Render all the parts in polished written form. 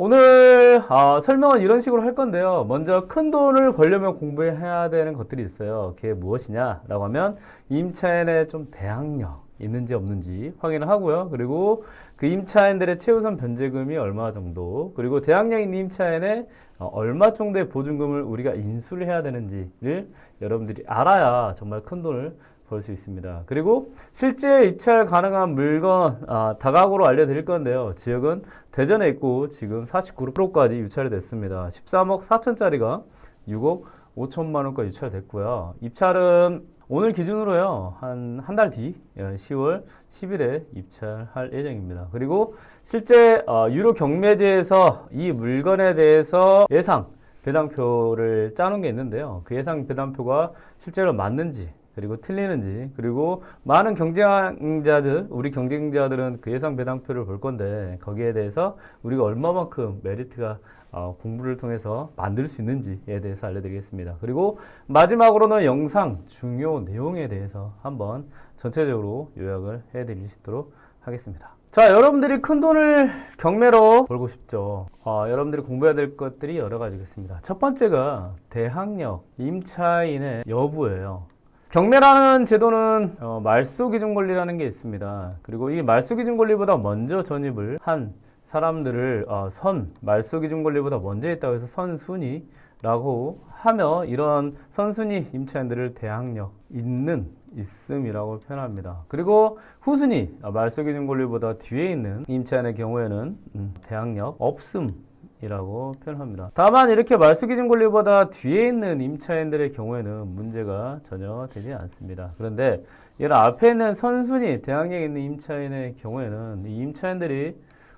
오늘 설명은 이런 식으로 할 건데요. 먼저 큰 돈을 벌려면 공부해야 되는 것들이 있어요. 그게 무엇이냐라고 하면 임차인의 좀 대항력 있는지 없는지 확인을 하고요. 그리고 그 임차인들의 최우선 변제금이 얼마 정도, 그리고 대항력 있는 임차인의 얼마 정도의 보증금을 우리가 인수를 해야 되는지를 여러분들이 알아야 정말 큰 돈을 볼 수 있습니다. 그리고 실제 입찰 가능한 물건 다각으로 알려드릴 건데요. 지역은 대전에 있고 지금 49%까지 유찰이 됐습니다. 13억 4천짜리가 6억 5천만 원까지 유찰됐고요. 입찰은 오늘 기준으로요, 한 달 뒤, 10월 10일에 입찰할 예정입니다. 그리고 실제 유료 경매제에서 이 물건에 대해서 예상 배당표를 짜놓은 게 있는데요. 그 예상 배당표가 실제로 맞는지, 그리고 틀리는지, 그리고 많은 경쟁자들, 우리 경쟁자들은 그 예상 배당표를 볼 건데 거기에 대해서 우리가 얼마만큼 메리트가 공부를 통해서 만들 수 있는지에 대해서 알려드리겠습니다. 그리고 마지막으로는 영상 중요 내용에 대해서 한번 전체적으로 요약을 해드릴 수 있도록 하겠습니다. 자, 여러분들이 큰 돈을 경매로 벌고 싶죠. 여러분들이 공부해야 될 것들이 여러 가지가 있습니다. 첫 번째가 대항력 임차인의 여부예요. 경매라는 제도는 말소기준권리라는 게 있습니다. 그리고 이 말소기준권리보다 먼저 전입을 한 사람들을 말소기준권리보다 먼저 했다고 해서 선순위라고 하며, 이런 선순위 임차인들을 대항력 있음이라고 표현합니다. 그리고 후순위 말소기준권리보다 뒤에 있는 임차인의 경우에는 대항력 없음이라고 표현합니다. 다만 이렇게 말소기준 권리보다 뒤에 있는 임차인들의 경우에는 문제가 전혀 되지 않습니다. 그런데 이런 앞에 있는 선순위 대항력 있는 임차인의 경우에는 이 임차인들이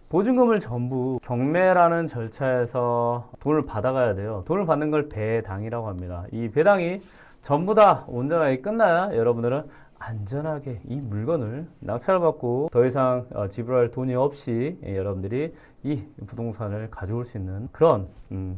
보증금을 전부 경매라는 절차에서 돈을 받아가야 돼요. 돈을 받는 걸 배당이라고 합니다. 이 배당이 전부 다 온전하게 끝나야 여러분들은 안전하게 이 물건을 낙찰받고 더 이상 지불할 돈이 없이 여러분들이 이 부동산을 가져올 수 있는 그런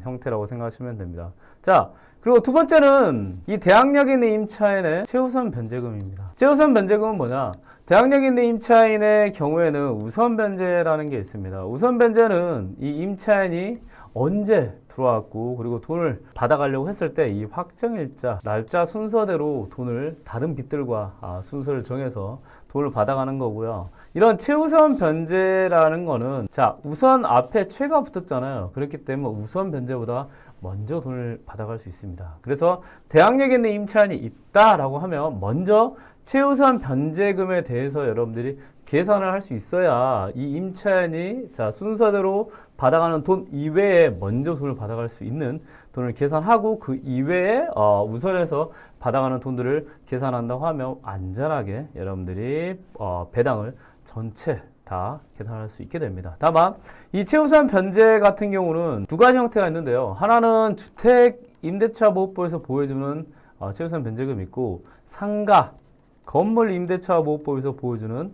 형태라고 생각하시면 됩니다. 자, 그리고 두 번째는 이 대항력 있는 임차인의 최우선 변제금입니다. 최우선 변제금은 뭐냐? 대항력 있는 임차인의 경우에는 우선 변제라는 게 있습니다. 우선 변제는 이 임차인이 언제 들어왔고 그리고 돈을 받아가려고 했을 때 이 확정일자, 날짜 순서대로 돈을 다른 빚들과 순서를 정해서 돈을 받아가는 거고요. 이런 최우선 변제라는 거는, 자, 우선 앞에 최가 붙었잖아요. 그렇기 때문에 우선 변제보다 먼저 돈을 받아갈 수 있습니다. 그래서 대항력 있는 임차인이 있다라고 하면 먼저 최우선 변제금에 대해서 여러분들이 계산을 할 수 있어야 이 임차인이 순서대로 받아가는 돈 이외에 먼저 돈을 받아갈 수 있는 돈을 계산하고, 그 이외에 우선해서 받아가는 돈들을 계산한다고 하면 안전하게 여러분들이 배당을 전체 다 계산할 수 있게 됩니다. 다만 이 최우선 변제 같은 경우는 두 가지 형태가 있는데요. 하나는 주택임대차보호법에서 보여주는 최우선 변제금이 있고, 상가 건물임대차보호법에서 보여주는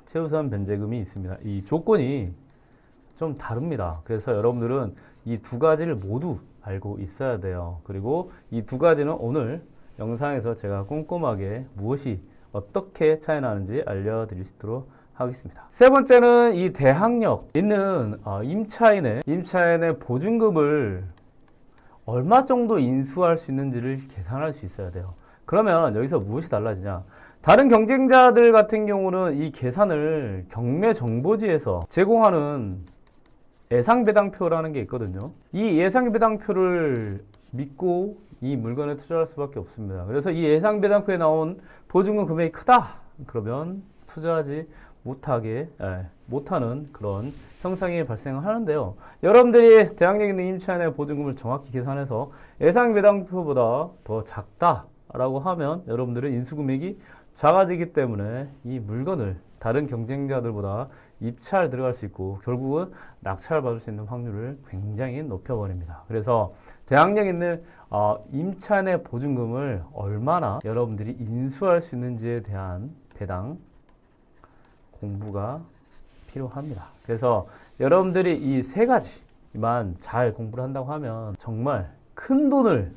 최우선 변제금이 있습니다. 이 조건이 좀 다릅니다. 그래서 여러분들은 이 두 가지를 모두 알고 있어야 돼요. 그리고 이 두 가지는 오늘 영상에서 제가 꼼꼼하게 무엇이 어떻게 차이 나는지 알려드릴 수 있도록 하겠습니다. 세 번째는 이 대항력 있는 임차인의 보증금을 얼마 정도 인수할 수 있는지를 계산할 수 있어야 돼요. 그러면 여기서 무엇이 달라지냐? 다른 경쟁자들 같은 경우는 이 계산을 경매 정보지에서 제공하는 예상배당표라는 게 있거든요. 이 예상배당표를 믿고 이 물건에 투자할 수밖에 없습니다. 그래서 이 예상배당표에 나온 보증금 금액이 크다 그러면 투자하지 못하는 그런 형상이 발생하는데요. 여러분들이 대항력 있는 임차인의 보증금을 정확히 계산해서 예상배당표보다 더 작다라고 하면 여러분들은 인수금액이 작아지기 때문에 이 물건을 다른 경쟁자들보다 입찰 들어갈 수 있고 결국은 낙찰 받을 수 있는 확률을 굉장히 높여버립니다. 그래서 대항력 있는 임차인의 보증금을 얼마나 여러분들이 인수할 수 있는지에 대한 배당 공부가 필요합니다. 그래서 여러분들이 이 세 가지만 잘 공부를 한다고 하면 정말 큰 돈을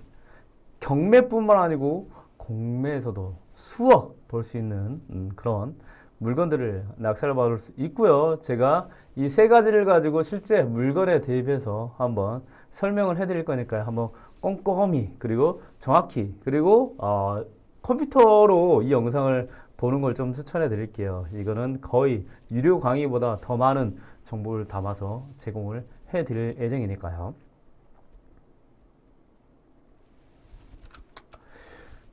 경매뿐만 아니고 공매에서도 수억 벌 수 있는 그런 물건들을 낙찰을 받을 수 있고요. 제가 이 세 가지를 가지고 실제 물건에 대입해서 한번 설명을 해드릴 거니까요. 한번 꼼꼼히 그리고 정확히 그리고 컴퓨터로 이 영상을 보는 걸 좀 추천해 드릴게요. 이거는 거의 유료 강의보다 더 많은 정보를 담아서 제공을 해 드릴 예정이니까요.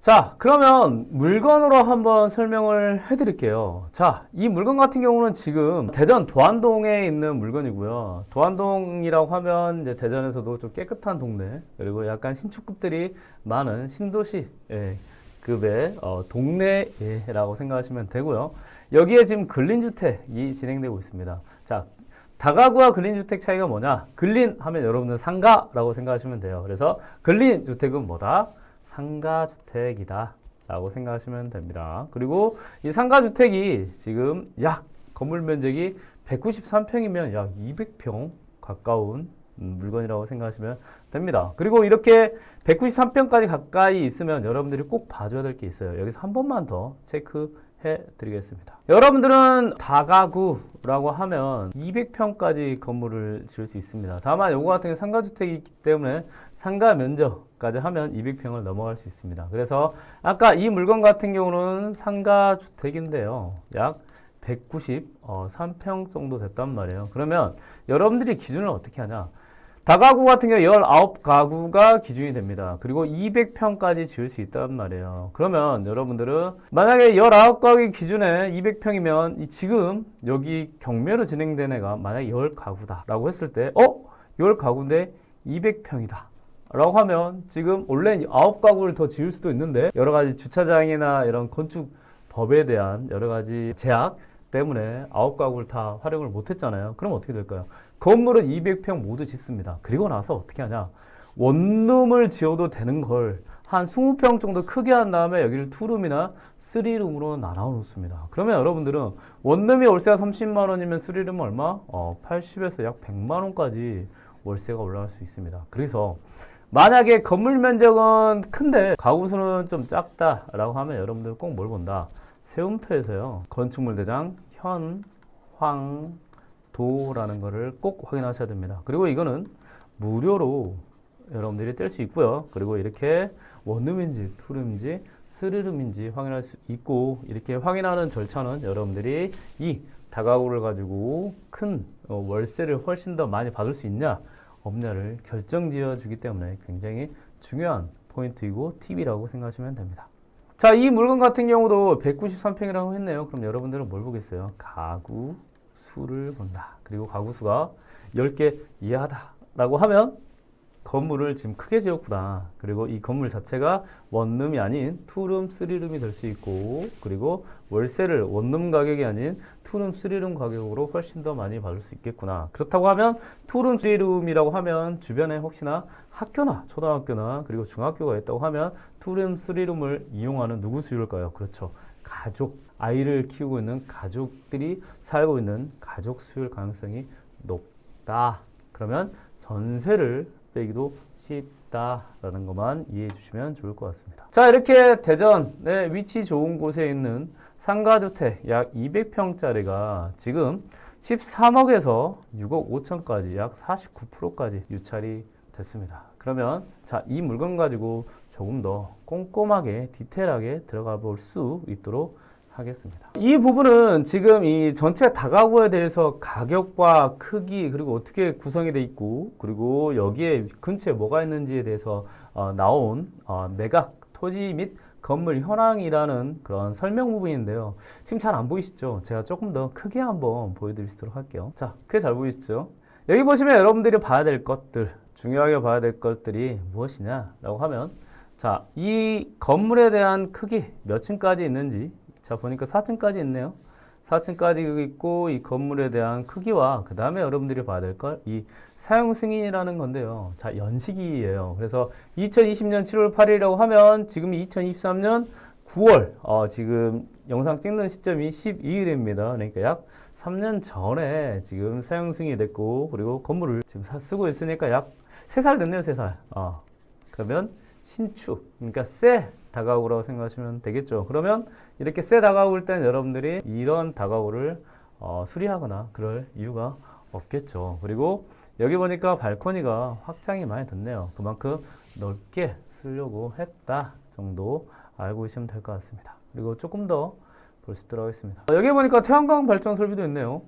자, 그러면 물건으로 한번 설명을 해드릴게요. 자, 이 물건 같은 경우는 지금 대전 도안동에 있는 물건이고요. 도안동이라고 하면 이제 대전에서도 좀 깨끗한 동네, 그리고 약간 신축급들이 많은 신도시 급의 동네라고 생각하시면 되고요. 여기에 지금 근린주택이 진행되고 있습니다. 자, 다가구와 근린주택 차이가 뭐냐? 근린 하면 여러분들 상가라고 생각하시면 돼요. 그래서 근린주택은 뭐다? 상가주택이다 라고 생각하시면 됩니다. 그리고 이 상가주택이 지금 약 건물 면적이 193평이면 약 200평 가까운 물건이라고 생각하시면 됩니다. 그리고 이렇게 193평까지 가까이 있으면 여러분들이 꼭 봐줘야 될 게 있어요. 여기서 한 번만 더 체크해 드리겠습니다. 여러분들은 다가구라고 하면 200평까지 건물을 지을 수 있습니다. 다만 요거 같은 게 상가주택이기 때문에 상가 면적까지 하면 200평을 넘어갈 수 있습니다. 그래서 아까 이 물건 같은 경우는 상가주택인데요. 약 193평 정도 됐단 말이에요. 그러면 여러분들이 기준을 어떻게 하냐? 다가구 같은 경우 19가구가 기준이 됩니다. 그리고 200평까지 지을 수 있단 말이에요. 그러면 여러분들은 만약에 19가구 기준에 200평이면 지금 여기 경매로 진행된 애가 만약에 10가구다 라고 했을 때 10가구인데 200평이다 라고 하면 지금 원래 9가구를 더 지을 수도 있는데 여러가지 주차장이나 이런 건축법에 대한 여러가지 제약 때문에 9가구를 다 활용을 못했잖아요. 그럼 어떻게 될까요? 건물은 200평 모두 짓습니다. 그리고 나서 어떻게 하냐? 원룸을 지어도 되는 걸 한 20평 정도 크게 한 다음에 여기를 투룸이나 3룸으로 나눠 놓습니다. 그러면 여러분들은 원룸이 월세가 30만 원이면 3룸은 얼마? 80에서 약 100만 원까지 월세가 올라갈 수 있습니다. 그래서 만약에 건물 면적은 큰데 가구 수는 좀 작다라고 하면 여러분들 꼭 뭘 본다? 세움터에서요. 건축물 대장 현황도라는 거를 꼭 확인하셔야 됩니다. 그리고 이거는 무료로 여러분들이 뗄 수 있고요. 그리고 이렇게 원룸인지 투룸인지 3룸인지 확인할 수 있고 이렇게 확인하는 절차는 여러분들이 이 다가구를 가지고 큰 월세를 훨씬 더 많이 받을 수 있냐 없냐를 결정지어 주기 때문에 굉장히 중요한 포인트이고 팁이라고 생각하시면 됩니다. 자, 이 물건 같은 경우도 193평이라고 했네요. 그럼 여러분들은 뭘 보겠어요? 가구 수를 본다. 그리고 가구 수가 10개 이하다 라고 하면 건물을 지금 크게 지었구나. 그리고 이 건물 자체가 원룸이 아닌 투룸, 3룸이 될 수 있고 그리고 월세를 원룸 가격이 아닌 투룸, 3룸 가격으로 훨씬 더 많이 받을 수 있겠구나. 그렇다고 하면 투룸, 3룸이라고 하면 주변에 혹시나 학교나 초등학교나 그리고 중학교가 있다고 하면 투룸, 3룸을 이용하는 누구 수요일까요? 그렇죠. 가족, 아이를 키우고 있는 가족들이 살고 있는 가족 수요일 가능성이 높다. 그러면 전세를 빼기도 쉽다라는 것만 이해해 주시면 좋을 것 같습니다. 자, 이렇게 대전의 위치 좋은 곳에 있는 상가주택 약 200평짜리가 지금 13억에서 6억 5천까지 약 49%까지 유찰이 됐습니다. 그러면 자, 이 물건 가지고 조금 더 꼼꼼하게 디테일하게 들어가 볼 수 있도록 하겠습니다. 이 부분은 지금 이 전체 다가구에 대해서 가격과 크기 그리고 어떻게 구성이 돼 있고 그리고 여기에 근처에 뭐가 있는지에 대해서 나온 매각 토지 및 건물 현황이라는 그런 설명 부분인데요. 지금 잘 안 보이시죠? 제가 조금 더 크게 한번 보여드리도록 할게요. 자, 크게 잘 보이시죠? 여기 보시면 여러분들이 봐야 될 것들, 중요하게 봐야 될 것들이 무엇이냐라고 하면 자, 이 건물에 대한 크기 몇 층까지 있는지 자, 보니까 4층까지 있네요. 4층까지 있고 이 건물에 대한 크기와 그 다음에 여러분들이 봐야 될 걸 이 사용 승인이라는 건데요. 자, 연식이에요. 그래서 2020년 7월 8일이라고 하면 지금 2023년 9월 지금 영상 찍는 시점이 12일입니다. 그러니까 약 3년 전에 지금 사용 승인이 됐고 그리고 건물을 지금 쓰고 있으니까 약 3살 됐네요. 3살. 그러면 신축, 그러니까 새 다가구라고 생각하시면 되겠죠. 그러면 이렇게 새 다가구일 때는 여러분들이 이런 다가구를 수리하거나 그럴 이유가 없겠죠. 그리고 여기 보니까 발코니가 확장이 많이 됐네요. 그만큼 넓게 쓰려고 했다 정도 알고 계시면 될 것 같습니다. 그리고 조금 더 볼 수 있도록 하겠습니다. 여기 보니까 태양광 발전 설비도 있네요.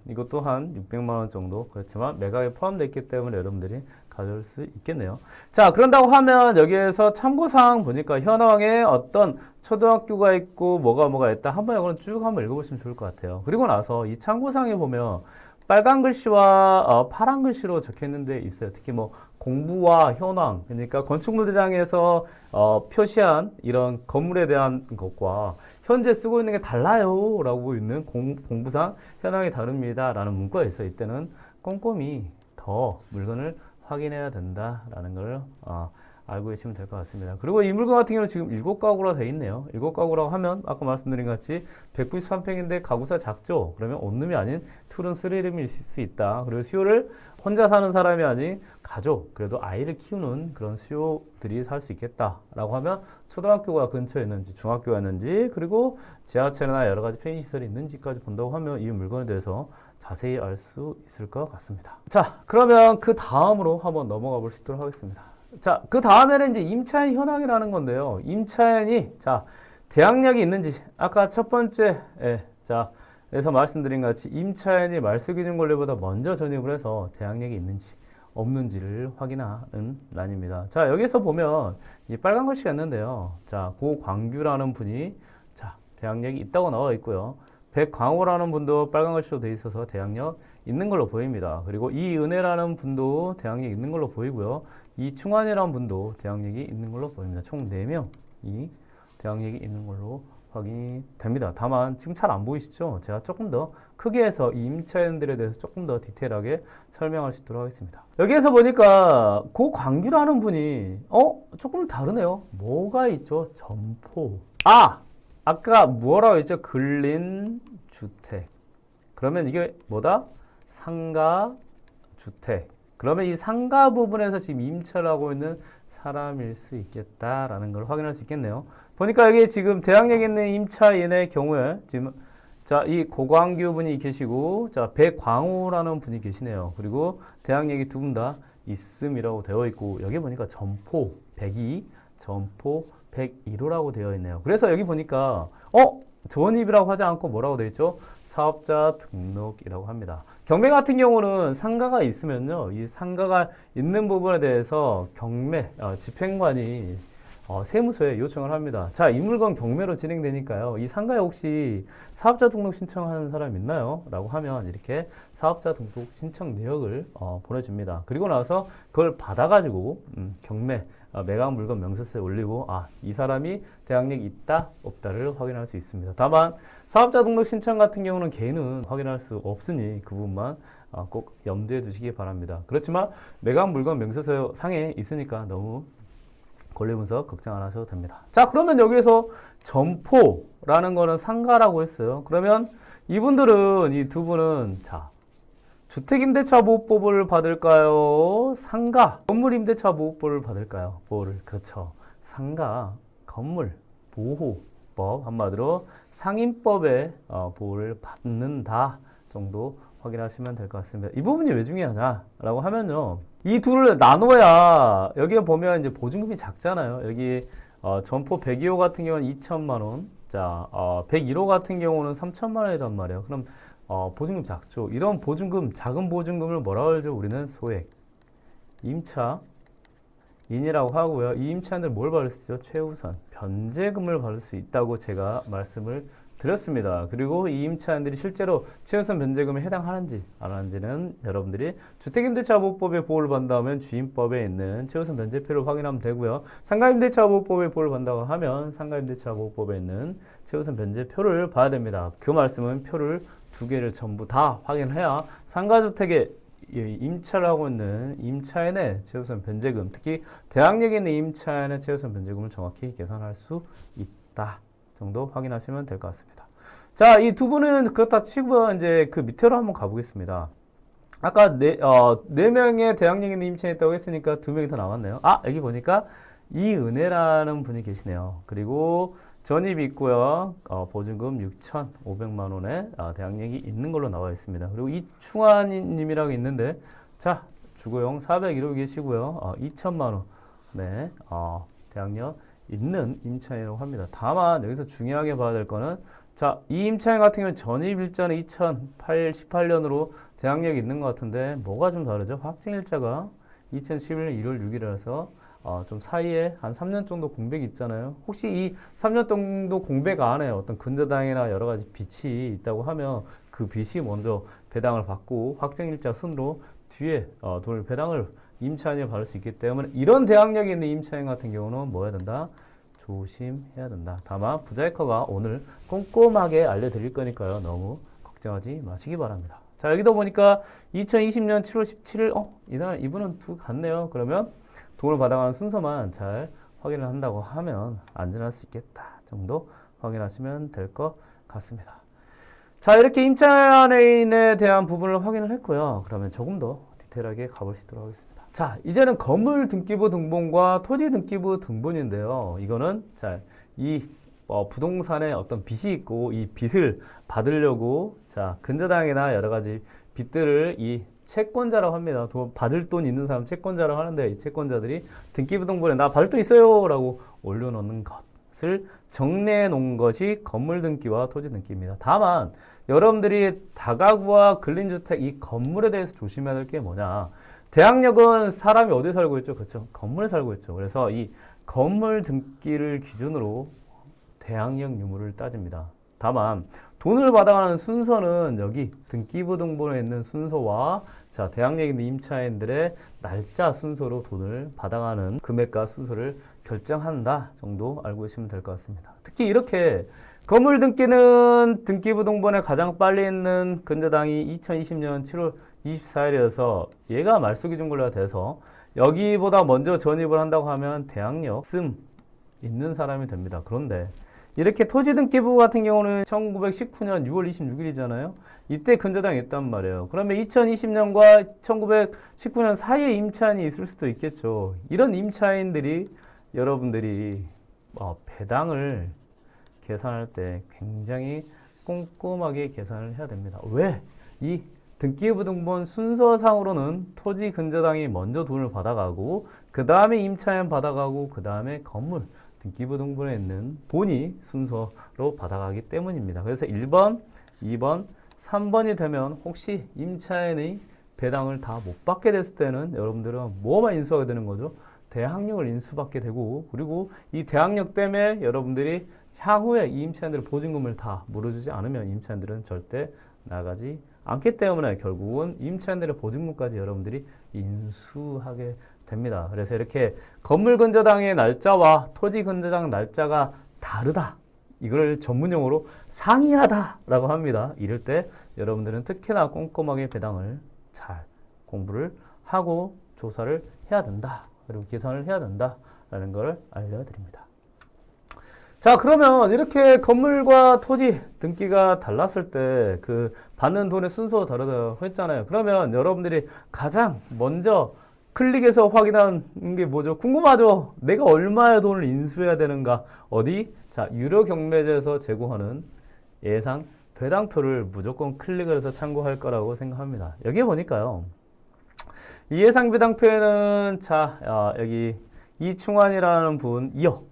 이것도 한 600만 원 정도. 그렇지만 매각에 포함되어 있기 때문에 여러분들이 가져올 수 있겠네요. 자, 그런다고 하면 여기에서 참고사항 보니까 현황에 어떤 초등학교가 있고 뭐가 있다. 한번 이거는 쭉 한번 읽어보시면 좋을 것 같아요. 그리고 나서 이 참고사항에 보면 빨간 글씨와 파란 글씨로 적혀 있는 데 있어요. 특히 뭐 공부와 현황, 그러니까 건축물대장에서 표시한 이런 건물에 대한 것과 현재 쓰고 있는 게 달라요 라고 있는 공부상 현황이 다릅니다 라는 문구가 있어요. 이때는 꼼꼼히 더 물건을 확인해야 된다라는 걸 알고 계시면 될 것 같습니다. 그리고 이 물건 같은 경우는 지금 7가구로 되어 있네요. 7가구라고 하면 아까 말씀드린 것 같이 193평인데 가구수가 작죠? 그러면 원룸이 아닌 투룸, 쓰리룸이 있을 수 있다. 그리고 수요를 혼자 사는 사람이 아닌 가족, 그래도 아이를 키우는 그런 수요들이 살 수 있겠다라고 하면 초등학교가 근처에 있는지 중학교가 있는지 그리고 지하철이나 여러 가지 편의시설이 있는지까지 본다고 하면 이 물건에 대해서 자세히 알 수 있을 것 같습니다. 자, 그러면 그 다음으로 한번 넘어가 볼 수 있도록 하겠습니다. 자, 그 다음에는 이제 임차인 현황이라는 건데요. 임차인이, 자, 대항력이 있는지, 아까 첫 번째, 자, 에서 말씀드린 것 같이 임차인이 말소기준 권리보다 먼저 전입을 해서 대항력이 있는지, 없는지를 확인하는 란입니다. 자, 여기서 보면 이 빨간 글씨가 있는데요. 자, 고광규라는 분이, 자, 대항력이 있다고 나와 있고요. 백광호라는 분도 빨간 글씨로 되어 있어서 대항력 있는 걸로 보입니다. 그리고 이은혜라는 분도 대항력 있는 걸로 보이고요. 이충환이라는 분도 대항력이 있는 걸로 보입니다. 총 4명이 대항력이 있는 걸로 확인이 됩니다. 다만 지금 잘 안 보이시죠? 제가 조금 더 크게 해서 이 임차인들에 대해서 조금 더 디테일하게 설명할 수 있도록 하겠습니다. 여기에서 보니까 고광규라는 분이 조금 다르네요. 뭐가 있죠? 점포. 아까 뭐라고 했죠? 근린주택. 그러면 이게 뭐다? 상가주택. 그러면 이 상가 부분에서 지금 임차를 하고 있는 사람일 수 있겠다라는 걸 확인할 수 있겠네요. 보니까 여기 지금 대항력 있는 임차인의 경우에 지금 자, 이 고광규 분이 계시고 자, 백광호라는 분이 계시네요. 그리고 대항력이 두 분 다 있음이라고 되어 있고 여기 보니까 점포 102, 점포 101호라고 되어 있네요. 그래서 여기 보니까 전입이라고 하지 않고 뭐라고 되어 있죠? 사업자 등록이라고 합니다. 경매 같은 경우는 상가가 있으면요, 이 상가가 있는 부분에 대해서 경매 집행관이 세무서에 요청을 합니다. 자, 이 물건 경매로 진행되니까요. 이 상가에 혹시 사업자 등록 신청하는 사람 있나요? 라고 하면 이렇게 사업자 등록 신청 내역을 보내줍니다. 그리고 나서 그걸 받아가지고 경매 매각 물건 명세서에 올리고 이 사람이 대항력이 있다 없다를 확인할 수 있습니다. 다만 사업자 등록 신청 같은 경우는 개인은 확인할 수 없으니 그 부분만 꼭 염두에 두시기 바랍니다. 그렇지만 매각 물건 명세서 상에 있으니까 너무 권리 분석 걱정 안 하셔도 됩니다. 자, 그러면 여기에서 점포라는 거는 상가라고 했어요. 그러면 이분들은 이 두 분은 자, 주택임대차 보호법을 받을까요? 상가, 건물임대차 보호법을 받을까요? 보호를, 그렇죠. 상가, 건물, 보호법, 한마디로 상임법의 보호를 받는다 정도 확인하시면 될 것 같습니다. 이 부분이 왜 중요하냐라고 하면요. 이 둘을 나눠야 여기에 보면 이제 보증금이 작잖아요. 여기 점포 102호 같은 경우는 2천만 원, 자 101호 같은 경우는 3천만 원이란 말이에요. 그럼 보증금 작죠. 이런 보증금, 작은 보증금을 뭐라고 하죠? 우리는 소액, 임차인이라고 하고요. 이 임차인들 뭘 받을 수 있죠? 최우선 변제금을 받을 수 있다고 제가 말씀을 드렸습니다. 그리고 이 임차인들이 실제로 최우선 변제금에 해당하는지 안 하는지는 여러분들이 주택임대차보호법의 보호를 받는다면 주임법에 있는 최우선 변제표를 확인하면 되고요. 상가임대차보호법의 보호를 받는다고 하면 상가임대차보호법에 있는 최우선 변제표를 봐야 됩니다. 그 말씀은 표를 두 개를 전부 다 확인해야 상가주택에 임차를 하고 있는 임차인의 최우선 변제금, 특히 대항력 있는 임차인의 최우선 변제금을 정확히 계산할 수 있다 정도 확인하시면 될 것 같습니다. 자, 이 두 분은 그렇다 치고 이제 그 밑으로 한번 가보겠습니다. 아까 네 명의 대항력 있는 임차인이 있다고 했으니까 두 명이 더 남았네요. 여기 보니까 이은혜라는 분이 계시네요. 그리고 전입이 있고요. 보증금 6,500만 원의 대항력이 있는 걸로 나와 있습니다. 그리고 이충환님이라고 있는데, 자, 주거용 401호 계시고요. 2천만 원. 네, 대항력 있는 임차인이라고 합니다. 다만 여기서 중요하게 봐야 될 거는, 자, 이 임차인 같은 경우는 전입일자는 2018년으로 대항력이 있는 것 같은데 뭐가 좀 다르죠? 확정일자가 2011년 1월 6일이라서 좀 사이에 한 3년 정도 공백이 있잖아요. 혹시 이 3년 정도 공백 안에 어떤 근저당이나 여러 가지 빚이 있다고 하면 그 빚이 먼저 배당을 받고 확정일자 순으로 뒤에 돈을 배당을 임차인이 받을 수 있기 때문에 이런 대항력이 있는 임차인 같은 경우는 뭐 해야 된다? 조심해야 된다. 다만 부자이커가 오늘 꼼꼼하게 알려드릴 거니까요. 너무 걱정하지 마시기 바랍니다. 자, 여기도 보니까 2020년 7월 17일 이분은 두 같네요. 그러면 돈을 받아가는 순서만 잘 확인을 한다고 하면 안전할 수 있겠다 정도 확인하시면 될 것 같습니다. 자, 이렇게 임차인에 대한 부분을 확인을 했고요. 그러면 조금 더 디테일하게 가보시도록 하겠습니다. 자, 이제는 건물 등기부 등본과 토지 등기부 등본인데요. 이거는 자, 이 부동산에 어떤 빚이 있고 이 빚을 받으려고 자, 근저당이나 여러 가지 빚들을 이 채권자라고 합니다. 받을 돈 있는 사람 채권자라고 하는데 이 채권자들이 등기부 등본에 나 받을 돈 있어요 라고 올려놓는 것을 정리해 놓은 것이 건물 등기와 토지 등기입니다. 다만 여러분들이 다가구와 근린주택 이 건물에 대해서 조심해야 될 게 뭐냐, 대항력은 사람이 어디에 살고 있죠? 그렇죠? 건물에 살고 있죠. 그래서 이 건물 등기를 기준으로 대항력 유무를 따집니다. 다만 돈을 받아가는 순서는 여기 등기부 등본에 있는 순서와 자, 대항력 있는 임차인들의 날짜 순서로 돈을 받아가는 금액과 순서를 결정한다 정도 알고 계시면 될 것 같습니다. 특히 이렇게 건물 등기는 등기부 등본에 가장 빨리 있는 근저당이 2020년 7월 24일이어서 얘가 말소기준권료가 돼서 여기보다 먼저 전입을 한다고 하면 대항력 있는 사람이 됩니다. 그런데 이렇게 토지 등기부 같은 경우는 1919년 6월 26일이잖아요. 이때 근저당이 있단 말이에요. 그러면 2020년과 1919년 사이에 임차인이 있을 수도 있겠죠. 이런 임차인들이 여러분들이 배당을 계산할 때 굉장히 꼼꼼하게 계산을 해야 됩니다. 왜? 이 등기부 등본 순서상으로는 토지 근저당이 먼저 돈을 받아가고 그 다음에 임차인 받아가고 그 다음에 건물 등기부 등본에 있는 본이 순서로 받아가기 때문입니다. 그래서 1번, 2번, 3번이 되면 혹시 임차인의 배당을 다 못 받게 됐을 때는 여러분들은 뭐만 인수하게 되는 거죠? 대항력을 인수받게 되고, 그리고 이 대항력 때문에 여러분들이 향후에 이 임차인들의 보증금을 다 물어주지 않으면 임차인들은 절대 나가지 않기 때문에 결국은 임차인들의 보증금까지 여러분들이 인수하게 됩니다. 그래서 이렇게 건물 근저당의 날짜와 토지 근저당 날짜가 다르다, 이걸 전문용어로 상이하다라고 합니다. 이럴 때 여러분들은 특히나 꼼꼼하게 배당을 잘 공부를 하고 조사를 해야 된다, 그리고 계산을 해야 된다라는 걸 알려드립니다. 자, 그러면 이렇게 건물과 토지 등기가 달랐을 때 그 받는 돈의 순서가 다르다고 했잖아요. 그러면 여러분들이 가장 먼저 클릭해서 확인하는 게 뭐죠? 궁금하죠? 내가 얼마의 돈을 인수해야 되는가? 어디? 자, 유료 경매제에서 제공하는 예상 배당표를 무조건 클릭을 해서 참고할 거라고 생각합니다. 여기 보니까요, 이 예상 배당표에는 자, 여기 이충환이라는 분 2억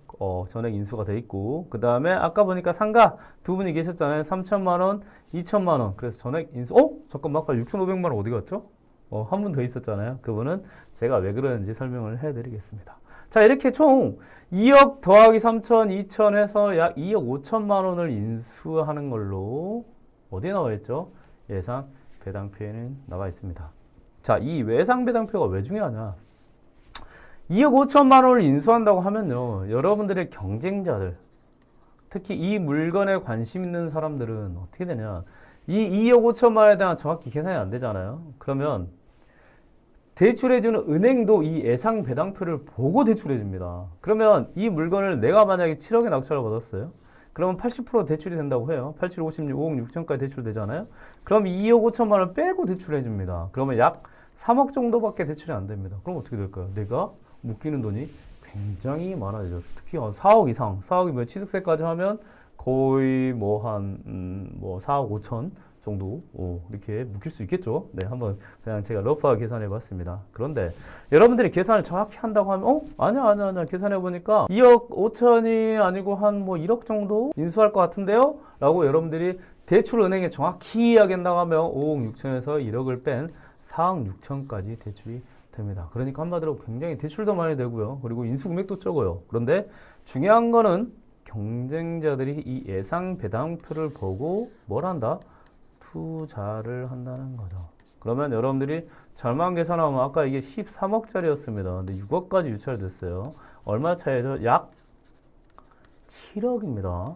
전액 인수가 돼 있고, 그 다음에 아까 보니까 상가 두 분이 계셨잖아요. 3천만 원, 2천만 원. 그래서 전액 인수. 잠깐만, 아까 6,500만 원 어디 갔죠? 한 분 더 있었잖아요. 그분은 제가 왜 그러는지 설명을 해드리겠습니다. 자, 이렇게 총 2억 더하기 3천, 2천 해서 약 2억 5천만 원을 인수하는 걸로 어디에 나와 있죠? 예상 배당표에는 나와 있습니다. 자, 이 예상 배당표가 왜 중요하냐? 2억 5천만 원을 인수한다고 하면요, 여러분들의 경쟁자들, 특히 이 물건에 관심 있는 사람들은 어떻게 되냐, 이 2억 5천만 원에 대한 정확히 계산이 안 되잖아요. 그러면 대출해주는 은행도 이 예상 배당표를 보고 대출해줍니다. 그러면 이 물건을 내가 만약에 7억에 낙찰을 받았어요. 그러면 80% 대출이 된다고 해요. 87, 56, 5억 6천까지 대출되잖아요. 그럼 2억 5천만 원 빼고 대출해줍니다. 그러면 약 3억 정도밖에 대출이 안 됩니다. 그럼 어떻게 될까요? 내가 묶이는 돈이 굉장히 많아지죠. 특히 4억 이상, 4억이면 취득세까지 하면 거의 뭐 4억 5천 정도 이렇게 묶일 수 있겠죠. 네, 한번 그냥 제가 러프하게 계산해 봤습니다. 그런데 여러분들이 계산을 정확히 한다고 하면 아니야 계산해 보니까 2억 5천이 아니고 한 뭐 1억 정도 인수할 것 같은데요? 라고 여러분들이 대출 은행에 정확히 이야기한다고 하면 5억 6천에서 1억을 뺀 4억 6천까지 대출이 됩니다. 그러니까 한마디로 굉장히 대출도 많이 되고요. 그리고 인수 금액도 적어요. 그런데 중요한 거는 경쟁자들이 이 예상 배당표를 보고 뭘 한다? 투자를 한다는 거죠. 그러면 여러분들이 잘만 계산하면 아까 이게 13억짜리였습니다. 근데 6억까지 유찰됐어요. 얼마 차이죠? 약 7억입니다.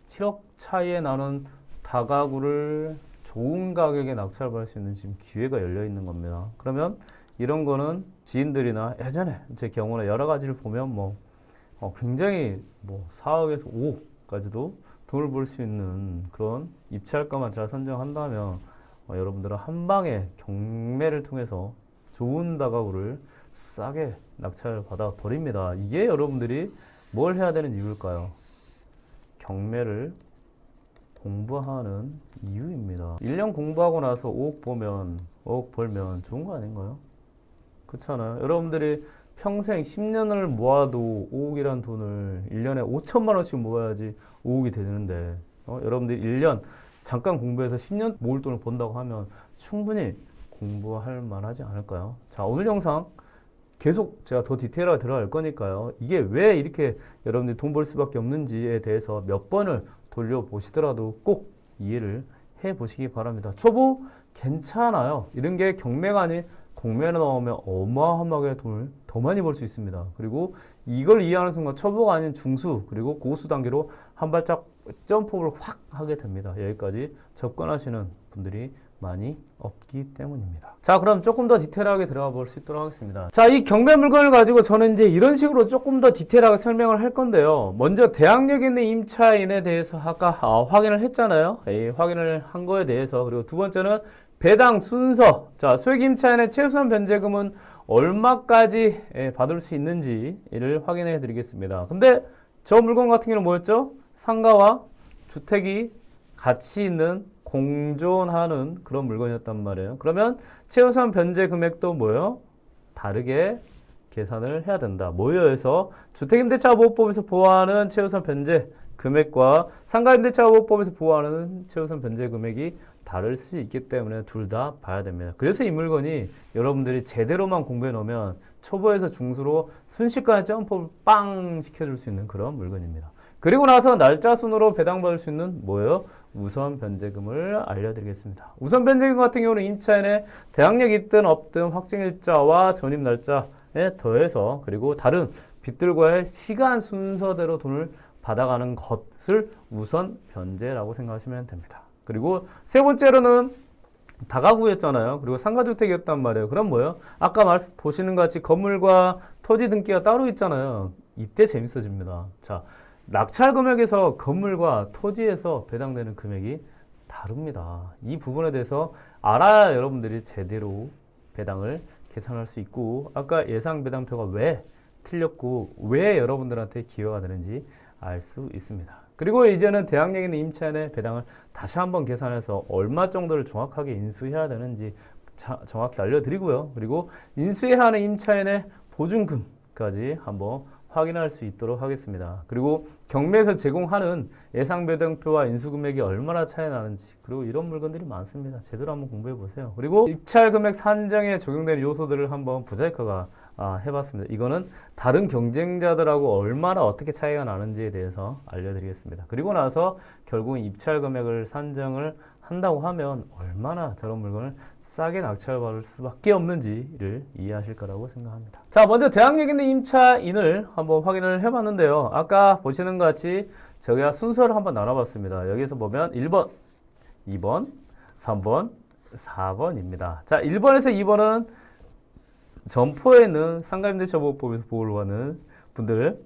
7억 차이에 나는 다가구를 좋은 가격에 낙찰받을 수 있는 지금 기회가 열려 있는 겁니다. 그러면 이런 거는 지인들이나 예전에 제 경우나 여러 가지를 보면 굉장히 4억에서 5억까지도 돈을 벌 수 있는 그런 입찰가만 잘 선정한다면 여러분들은 한 방에 경매를 통해서 좋은 다가구를 싸게 낙찰받아 버립니다. 이게 여러분들이 뭘 해야 되는 이유일까요? 경매를 공부하는 이유입니다. 1년 공부하고 나서 5억 벌면 좋은 거 아닌가요? 그렇잖아요. 여러분들이 평생 10년을 모아도 5억이란 돈을 1년에 5천만 원씩 모아야지 5억이 되는데 여러분들이 1년 잠깐 공부해서 10년 모을 돈을 번다고 하면 충분히 공부할 만하지 않을까요? 자, 오늘 영상 계속 제가 더 디테일하게 들어갈 거니까요. 이게 왜 이렇게 여러분들이 돈 벌 수밖에 없는지에 대해서 몇 번을 돌려보시더라도 꼭 이해를 해보시기 바랍니다. 초보 괜찮아요. 이런 게 경매가 아닌 공매로 나오면 어마어마하게 돈을 더 많이 벌 수 있습니다. 그리고 이걸 이해하는 순간 초보가 아닌 중수 그리고 고수 단계로 한 발짝 점프를 확 하게 됩니다. 여기까지 접근하시는 분들이 많이 없기 때문입니다. 자, 그럼 조금 더 디테일하게 들어가 볼 수 있도록 하겠습니다. 자, 이 경매 물건을 가지고 저는 이제 이런 식으로 조금 더 디테일하게 설명을 할 건데요. 먼저 대항력 있는 임차인에 대해서 아까 확인을 했잖아요. 확인을 한 거에 대해서. 그리고 두 번째는 배당 순서. 자, 소액 임차인의 최우선 변제금은 얼마까지 받을 수 있는지를 확인해 드리겠습니다. 근데 저 물건 같은 경우는 뭐였죠? 상가와 주택이 같이 있는 공존하는 그런 물건이었단 말이에요. 그러면 최우선 변제 금액도 뭐예요? 다르게 계산을 해야 된다. 모여서 주택임대차보호법에서 보호하는 최우선 변제 금액과 상가임대차보호법에서 보호하는 최우선 변제 금액이 다를 수 있기 때문에 둘 다 봐야 됩니다. 그래서 이 물건이 여러분들이 제대로만 공부해 놓으면 초보에서 중수로 순식간에 점프를 빵 시켜줄 수 있는 그런 물건입니다. 그리고 나서 날짜 순으로 배당받을 수 있는 뭐예요? 우선 변제금을 알려드리겠습니다. 우선 변제금 같은 경우는 임차인의 대항력이 있든 없든 확정일자와 전입 날짜에 더해서 그리고 다른 빚들과의 시간 순서대로 돈을 받아가는 것을 우선 변제라고 생각하시면 됩니다. 그리고 세 번째로는 다가구였잖아요. 그리고 상가주택이었단 말이에요. 그럼 뭐예요? 아까 보시는 것 같이 건물과 토지 등기가 따로 있잖아요. 이때 재밌어집니다. 자, 낙찰 금액에서 건물과 토지에서 배당되는 금액이 다릅니다. 이 부분에 대해서 알아야 여러분들이 제대로 배당을 계산할 수 있고 아까 예상 배당표가 왜 틀렸고 왜 여러분들한테 기여가 되는지 알 수 있습니다. 그리고 이제는 대항력 있는 임차인의 배당을 다시 한번 계산해서 얼마 정도를 정확하게 인수해야 되는지 정확히 알려드리고요. 그리고 인수해야 하는 임차인의 보증금까지 한번 확인할 수 있도록 하겠습니다. 그리고 경매에서 제공하는 예상 배당표와 인수금액이 얼마나 차이 나는지 그리고 이런 물건들이 많습니다. 제대로 한번 공부해 보세요. 그리고 입찰 금액 산정에 적용되는 요소들을 한번 부자이커가 해봤습니다. 이거는 다른 경쟁자들하고 얼마나 어떻게 차이가 나는지에 대해서 알려드리겠습니다. 그리고 나서 결국 입찰 금액을 산정을 한다고 하면 얼마나 저런 물건을 싸게 낙찰받을 수밖에 없는지를 이해하실 거라고 생각합니다. 자, 먼저 대항력 있는 임차인을 한번 확인을 해봤는데요. 아까 보시는 것 같이 저희가 순서를 한번 나눠봤습니다. 여기서 보면 1번, 2번, 3번, 4번입니다. 자, 1번에서 2번은 점포에 있는 상가임대차보호법에서 보호를 받는 분들,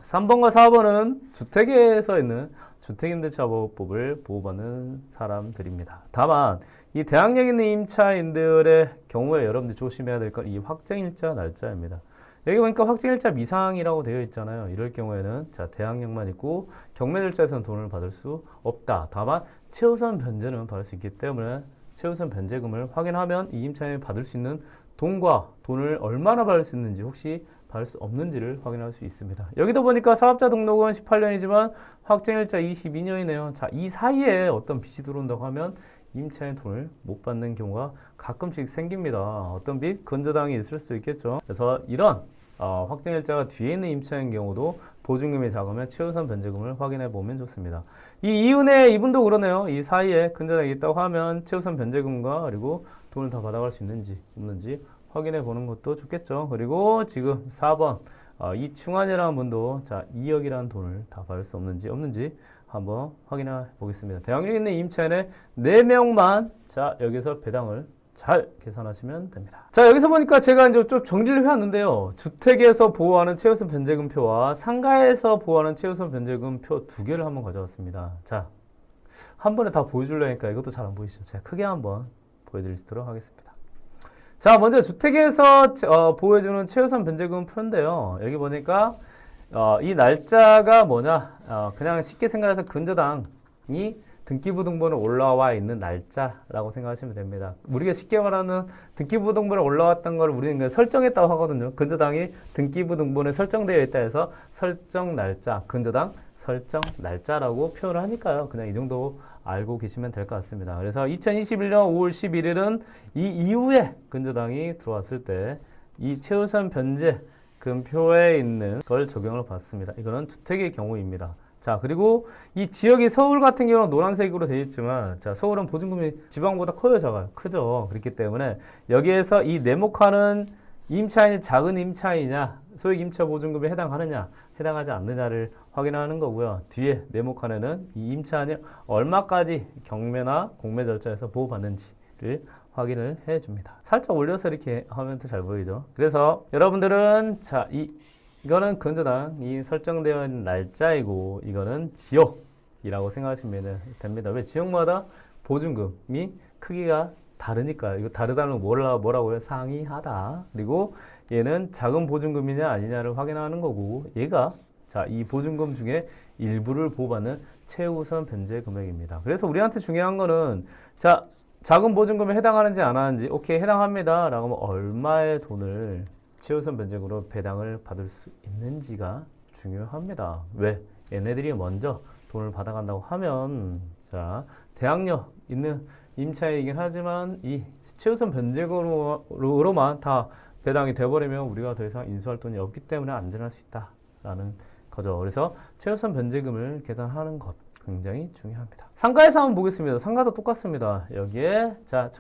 3번과 4번은 주택에서 있는 주택임대차보호법을 보호받는 사람들입니다. 다만 이 대항력 있는 임차인들의 경우에 여러분들이 조심해야 될 건 이 확정일자 날짜입니다. 여기 보니까 확정일자 미상이라고 되어 있잖아요. 이럴 경우에는 자 대항력만 있고 경매절차에서는 돈을 받을 수 없다. 다만 최우선 변제는 받을 수 있기 때문에 최우선 변제금을 확인하면 이 임차인이 받을 수 있는 돈과 돈을 얼마나 받을 수 있는지 혹시 받을 수 없는지를 확인할 수 있습니다. 여기도 보니까 사업자 등록은 18년이지만 확정일자 22년이네요. 자, 이 사이에 어떤 빚이 들어온다고 하면 임차인 돈을 못 받는 경우가 가끔씩 생깁니다. 어떤 빚? 근저당이 있을 수 있겠죠. 그래서 이런 확정일자가 뒤에 있는 임차인 경우도 보증금이 작으면 최우선 변제금을 확인해 보면 좋습니다. 이 이은혜 이분도 그러네요. 이 사이에 근저당이 있다고 하면 최우선 변제금과 그리고 돈을 다 받아갈 수 있는지 없는지 확인해 보는 것도 좋겠죠. 그리고 지금 4번 이충환이라는 분도 자 2억이라는 돈을 다 받을 수 없는지 한번 확인해 보겠습니다. 대학력 있는 임차인의 4명만 자 여기서 배당을 잘 계산하시면 됩니다. 자 여기서 보니까 제가 이제 좀 정리를 해왔는데요. 주택에서 보호하는 최우선 변제금표와 상가에서 보호하는 최우선 변제금표 두 개를 한번 가져왔습니다. 자 한 번에 다 보여주려니까 이것도 잘 안 보이시죠? 제가 크게 한번 보여드리도록 하겠습니다. 자 먼저 주택에서 보호해주는 최우선 변제금 표인데요. 여기 보니까 이 날짜가 뭐냐 그냥 쉽게 생각해서 근저당이 등기부등본에 올라와 있는 날짜라고 생각하시면 됩니다. 우리가 쉽게 말하는 등기부등본에 올라왔던 걸 우리는 설정했다고 하거든요. 근저당이 등기부등본에 설정되어 있다 해서 설정 날짜, 근저당 설정 날짜라고 표현을 하니까요. 그냥 이 정도 알고 계시면 될 것 같습니다. 그래서 2021년 5월 11일은 이 이후에 근저당이 들어왔을 때 이 최우선 변제금표에 있는 걸 적용을 받습니다. 이거는 주택의 경우입니다. 자 그리고 이 지역이 서울 같은 경우는 노란색으로 되어 있지만 자 서울은 보증금이 지방보다 커요 작아요? 크죠. 그렇기 때문에 여기에서 이 네모칸은 임차인이 작은 임차인이냐 소액 임차 보증금에 해당하느냐 해당하지 않느냐를 확인하는 거고요. 뒤에 네모칸에는 이 임차인이 얼마까지 경매나 공매 절차에서 보호받는지를 확인을 해줍니다. 살짝 올려서 이렇게 하면 더 잘 보이죠. 그래서 여러분들은 자 이거는 근저당이 설정되어 있는 날짜이고 이거는 지역이라고 생각하시면 됩니다. 왜 지역마다 보증금이 크기가 다르니까 이거 다르다는 뭐라고요? 상이하다. 그리고 얘는 작은 보증금이냐 아니냐를 확인하는 거고 얘가 자 이 보증금 중에 일부를 보호받는 최우선 변제 금액입니다. 그래서 우리한테 중요한 거는 자 작은 보증금에 해당하는지 안 하는지 오케이 해당합니다 라고 하면 얼마의 돈을 최우선 변제금으로 배당을 받을 수 있는지가 중요합니다. 왜? 얘네들이 먼저 돈을 받아간다고 하면 자 대항력 있는 임차이긴 하지만 이 최우선 변제금으로만 다 배당이 돼버리면 우리가 더 이상 인수할 돈이 없기 때문에 안전할 수 있다라는 거죠. 그래서 최우선 변제금을 계산하는 것 굉장히 중요합니다. 상가에서 한번 보겠습니다. 상가도 똑같습니다. 여기에 자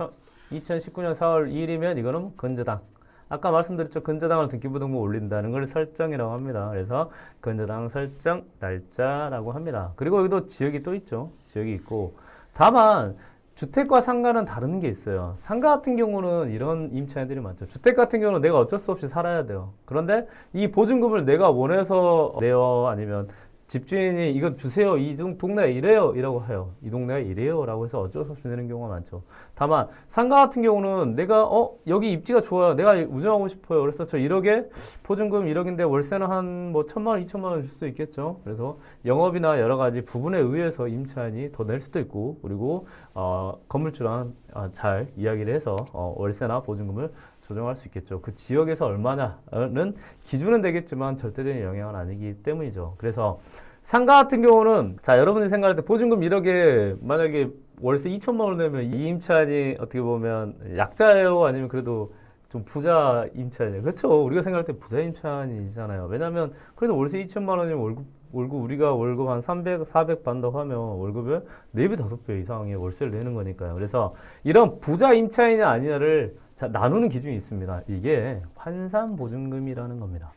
2019년 4월 2일이면 이거는 근저당. 아까 말씀드렸죠. 근저당을 등기부등본 올린다는 걸 설정이라고 합니다. 그래서 근저당 설정 날짜라고 합니다. 그리고 여기도 지역이 또 있죠. 지역이 있고 다만 주택과 상가는 다른 게 있어요. 상가 같은 경우는 이런 임차인들이 많죠. 주택 같은 경우는 내가 어쩔 수 없이 살아야 돼요. 그런데 이 보증금을 내가 원해서 내요 아니면 집주인이 이거 주세요. 이 동네가 이래요. 이라고 해요. 이 동네가 이래요. 라고 해서 어쩔 수 없이 내는 경우가 많죠. 다만 상가 같은 경우는 내가 여기 입지가 좋아요. 내가 운영하고 싶어요. 그래서 저 1억에 보증금 1억인데 월세는 한 뭐 1,000만 원, 2,000만 원 줄 수 있겠죠. 그래서 영업이나 여러 가지 부분에 의해서 임차인이 더 낼 수도 있고 그리고 건물주랑 잘 이야기를 해서 월세나 보증금을 조정할 수 있겠죠. 그 지역에서 얼마냐는 기준은 되겠지만 절대적인 영향은 아니기 때문이죠. 그래서 상가 같은 경우는 자 여러분이 생각할 때 보증금 1억에 만약에 월세 2천만 원 내면 이 임차인이 어떻게 보면 약자예요? 아니면 그래도 좀 부자 임차인이에요? 그렇죠. 우리가 생각할 때 부자 임차인이잖아요. 왜냐하면 그래도 월세 2천만 원이면 월급 우리가 월급 한 300, 400 받는다고 하면 월급의 4배, 5배 이상의 월세를 내는 거니까요. 그래서 이런 부자 임차인이 아니냐를 자, 나누는 기준이 있습니다. 이게 환산보증금이라는 겁니다.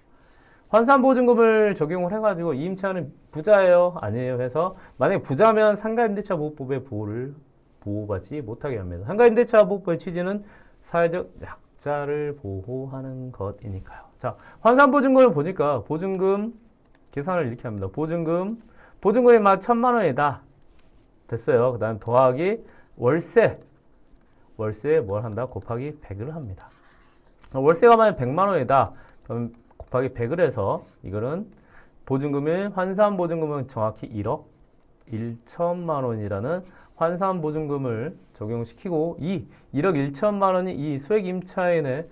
환산보증금을 적용을 해가지고 이 임차인은 부자예요? 아니에요? 해서 만약에 부자면 상가임대차 보호법의 보호를 보호받지 못하게 합니다. 상가임대차 보호법의 취지는 사회적 약자를 보호하는 것이니까요. 자, 환산보증금을 보니까 보증금 계산을 이렇게 합니다. 보증금이 막 1,000만 원이다. 됐어요. 그 다음 더하기 월세에 뭘 한다? 곱하기 100을 합니다. 월세가 만약 100만 원이다. 그럼 곱하기 100을 해서 이거는 보증금일 환산 보증금은 정확히 1억 1천만 원이라는 환산 보증금을 적용시키고 이 1억 1천만 원이 이 소액 임차인의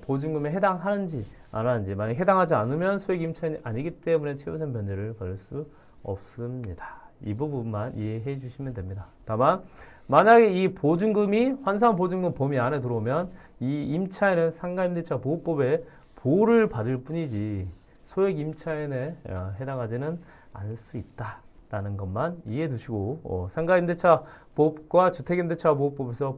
보증금에 해당하는지 안 하는지, 만약 해당하지 않으면 소액 임차인이 아니기 때문에 최우선 변제를 받을 수 없습니다. 이 부분만 이해해 주시면 됩니다. 다만 만약에 이 보증금이 환산 보증금 범위 안에 들어오면 이 임차인은 상가임대차 보호법에 보호를 받을 뿐이지 소액 임차인에 해당하지는 않을 수 있다라는 것만 이해해 두시고, 상가임대차 보호법과 주택임대차 보호법에서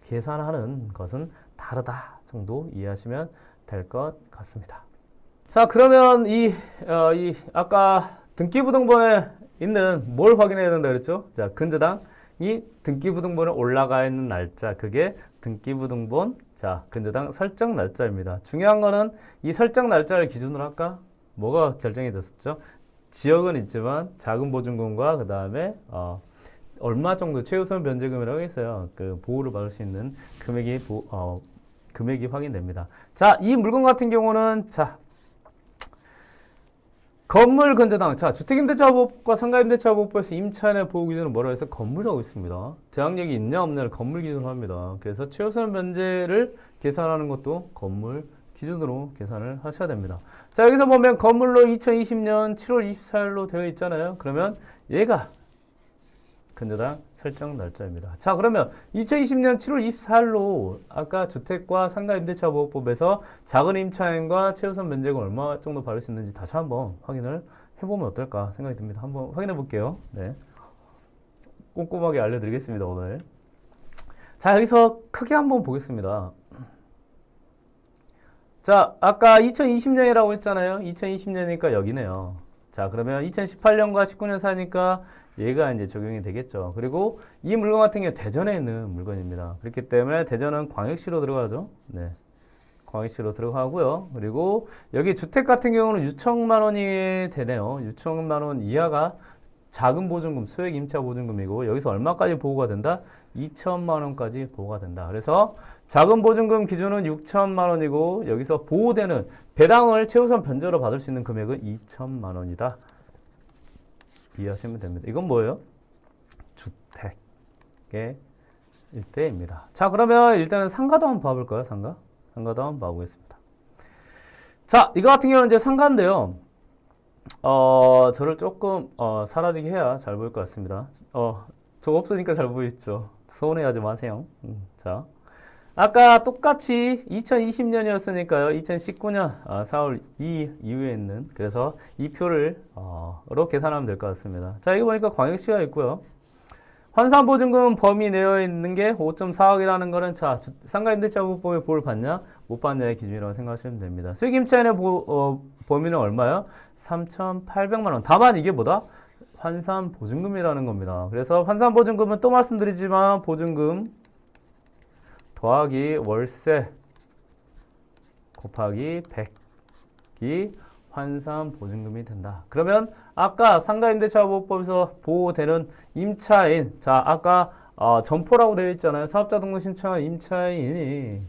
계산하는 것은 다르다 정도 이해하시면 될 것 같습니다. 자, 그러면 이 아까 등기부등본에 있는 뭘 확인해야 된다 그랬죠? 자, 근저당이 등기부등본에 올라가 있는 날짜, 그게 등기부등본, 자, 근저당 설정 날짜입니다. 중요한 거는 이 설정 날짜를 기준으로 할까? 뭐가 결정이 됐었죠? 지역은 있지만 자금 보증금과 그 다음에 얼마 정도 최우선 변제금이라고 있어요. 그 보호를 받을 수 있는 금액이 확인됩니다. 자, 이 물건 같은 경우는 자, 건물 근저당. 자, 주택임대차보호법과 상가임대차보호법에서 임차인의 보호 기준은 뭐라고 해서 건물이라고 있습니다. 대항력이 있냐 없냐를 건물 기준으로 합니다. 그래서 최우선 변제를 계산하는 것도 건물 기준으로 계산을 하셔야 됩니다. 자, 여기서 보면 건물로 2020년 7월 24일로 되어 있잖아요. 그러면 얘가 근저당 설정 날짜입니다. 자, 그러면 2020년 7월 24일로 아까 주택과 상가임대차보호법에서 작은 임차인과 최우선 면제금 얼마 정도 받을 수 있는지 다시 한번 확인을 해보면 어떨까 생각이 듭니다. 한번 확인해 볼게요. 네. 꼼꼼하게 알려드리겠습니다, 오늘. 자, 여기서 크게 한번 보겠습니다. 자, 아까 2020년이라고 했잖아요. 2020년이니까 여기네요. 자, 그러면 2018년과 19년 사니까 얘가 이제 적용이 되겠죠. 그리고 이 물건 같은 경우 대전에 있는 물건입니다. 그렇기 때문에 대전은 광역시로 들어가죠. 네. 광역시로 들어가고요. 그리고 여기 주택 같은 경우는 6천만 원이 되네요. 6천만 원 이하가 작은 보증금, 소액 임차 보증금이고 여기서 얼마까지 보호가 된다? 2천만 원까지 보호가 된다. 그래서 작은 보증금 기준은 6천만 원이고 여기서 보호되는 배당을 최우선 변제로 받을 수 있는 금액은 2천만 원이다. 이해하시면 됩니다. 이건 뭐예요? 주택의 일대입니다. 자, 그러면 일단은 상가도 한번 봐볼까요? 상가도 한번 봐보겠습니다. 자, 이거 같은 경우는 이제 상가인데요. 저를 조금 사라지게 해야 잘 보일 것 같습니다. 저거 없으니까 잘 보이시죠? 서운해하지 마세요. 자, 아까 똑같이 2020년이었으니까요. 2019년 4월 2일 이후에 있는, 그래서 이 표를 로 계산하면 될 것 같습니다. 자, 이거 보니까 광역시가 있고요. 환산보증금 범위 내어 있는 게 5.4억이라는 거는 자, 상가임대차보호법에 보호를 받냐 못 받냐의 기준이라고 생각하시면 됩니다. 수익임차인의 범위는 얼마요? 3,800만 원. 다만 이게 뭐다? 환산보증금이라는 겁니다. 그래서 환산보증금은 또 말씀드리지만 보증금 더하기 월세 곱하기 100이 환산보증금이 된다. 그러면 아까 상가임대차보호법에서 보호되는 임차인, 자, 아까 점포라고 되어 있잖아요. 사업자 등록 신청한 임차인이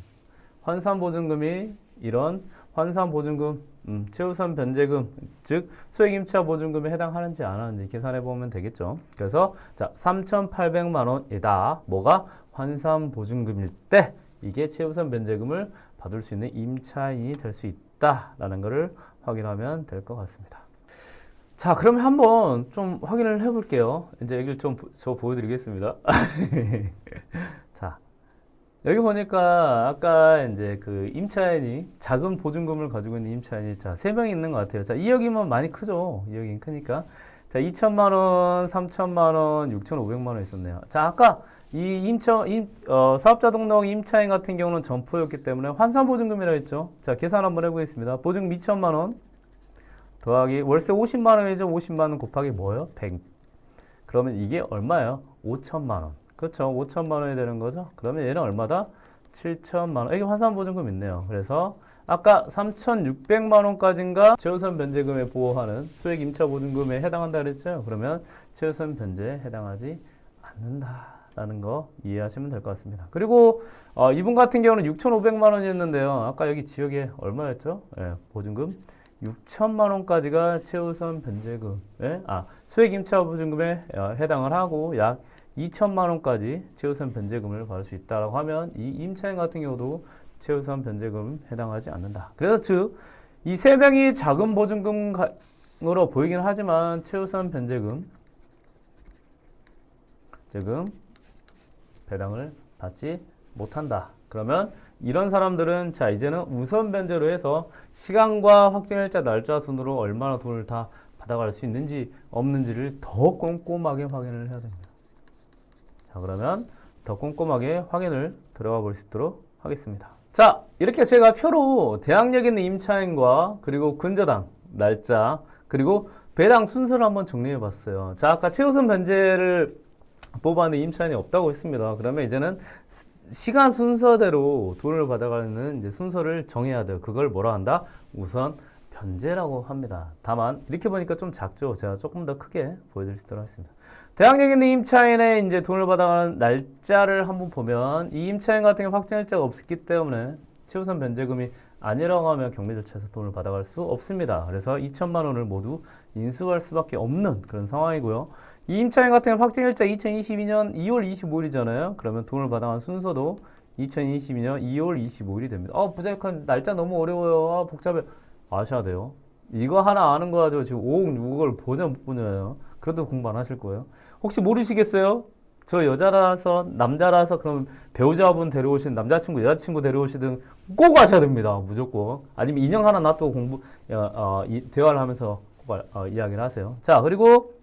환산보증금이 이런 환산보증금, 최우선 변제금, 즉 소액임차 보증금에 해당하는지 안 하는지 계산해 보면 되겠죠. 그래서 자, 3,800만 원이다. 뭐가 환산보증금일 때 이게 최우선 변제금을 받을 수 있는 임차인이 될 수 있다라는 것을 확인하면 될 것 같습니다. 자, 그러면 한번 좀 확인을 해볼게요. 이제 여기를 좀 저 보여드리겠습니다. 자, 여기 보니까 아까 이제 그 임차인이 작은 보증금을 가지고 있는 임차인이 자, 3명이 있는 것 같아요. 자, 2억이면 많이 크죠. 2억이 크니까. 자, 2천만 원, 3천만 원, 6,500만 원 있었네요. 자, 아까 이 사업자 등록 임차인 같은 경우는 점포였기 때문에 환산보증금이라고 했죠. 자, 계산 한번 해보겠습니다. 보증금 2천만 원 더하기 월세 50만 원이죠. 50만 원 곱하기 뭐예요? 100. 그러면 이게 얼마예요? 5천만 원. 그렇죠. 5천만 원이 되는 거죠. 그러면 얘는 얼마다? 7천만 원. 이게 환산보증금 있네요. 그래서 아까 3,600만 원까지인가 최우선 변제금에 보호하는 소액 임차 보증금에 해당한다 그랬죠. 그러면 최우선 변제에 해당하지 않는다 라는 거 이해하시면 될 것 같습니다. 그리고 이분 같은 경우는 6,500만 원이었는데요. 아까 여기 지역에 얼마였죠? 예, 보증금 6천만 원까지가 최우선 변제금에 소액 임차 보증금에 해당을 하고 약 2천만 원까지 최우선 변제금을 받을 수 있다라고 하면 이 임차인 같은 경우도 최우선 변제금 해당하지 않는다. 그래서 즉 이 세 명이 작은 보증금으로 보이긴 하지만 최우선 변제금 배당을 받지 못한다. 그러면 이런 사람들은 자 이제는 우선 변제로 해서 시간과 확정일자 날짜 순으로 얼마나 돈을 다 받아갈 수 있는지 없는지를 더 꼼꼼하게 확인을 해야 됩니다. 자 그러면 더 꼼꼼하게 확인을 들어가 볼 수 있도록 하겠습니다. 자 이렇게 제가 표로 대항력 있는 임차인과 그리고 근저당 날짜 그리고 배당 순서를 한번 정리해 봤어요. 자 아까 최우선 변제를 뽑았는데 임차인이 없다고 했습니다. 그러면 이제는 시간 순서대로 돈을 받아가는 이제 순서를 정해야 돼요. 그걸 뭐라 한다? 우선 변제라고 합니다. 다만 이렇게 보니까 좀 작죠. 제가 조금 더 크게 보여드릴 수 있도록 하겠습니다. 대항력 있는 임차인의 이제 돈을 받아가는 날짜를 한번 보면 이 임차인 같은 경우 확정일자가 없었기 때문에 최우선 변제금이 아니라고 하면 경매 절차에서 돈을 받아갈 수 없습니다. 그래서 2천만 원을 모두 인수할 수밖에 없는 그런 상황이고요. 이 임차인 같은 경우 확정일자 2022년 2월 25일이잖아요. 그러면 돈을 받아간 순서도 2022년 2월 25일이 됩니다. 부자역한 날짜 너무 어려워요. 복잡해. 아셔야 돼요. 이거 하나 아는 거 가지고 지금 5억, 6억을 보냐 못 보냐요. 그래도 공부 안 하실 거예요. 혹시 모르시겠어요? 저 여자라서 남자라서 그럼 배우자분 데려오신 남자친구 여자친구 데려오시든 꼭 아셔야 됩니다. 무조건. 아니면 인형 하나 놔두고 대화를 하면서 꼭 이야기를 하세요. 자 그리고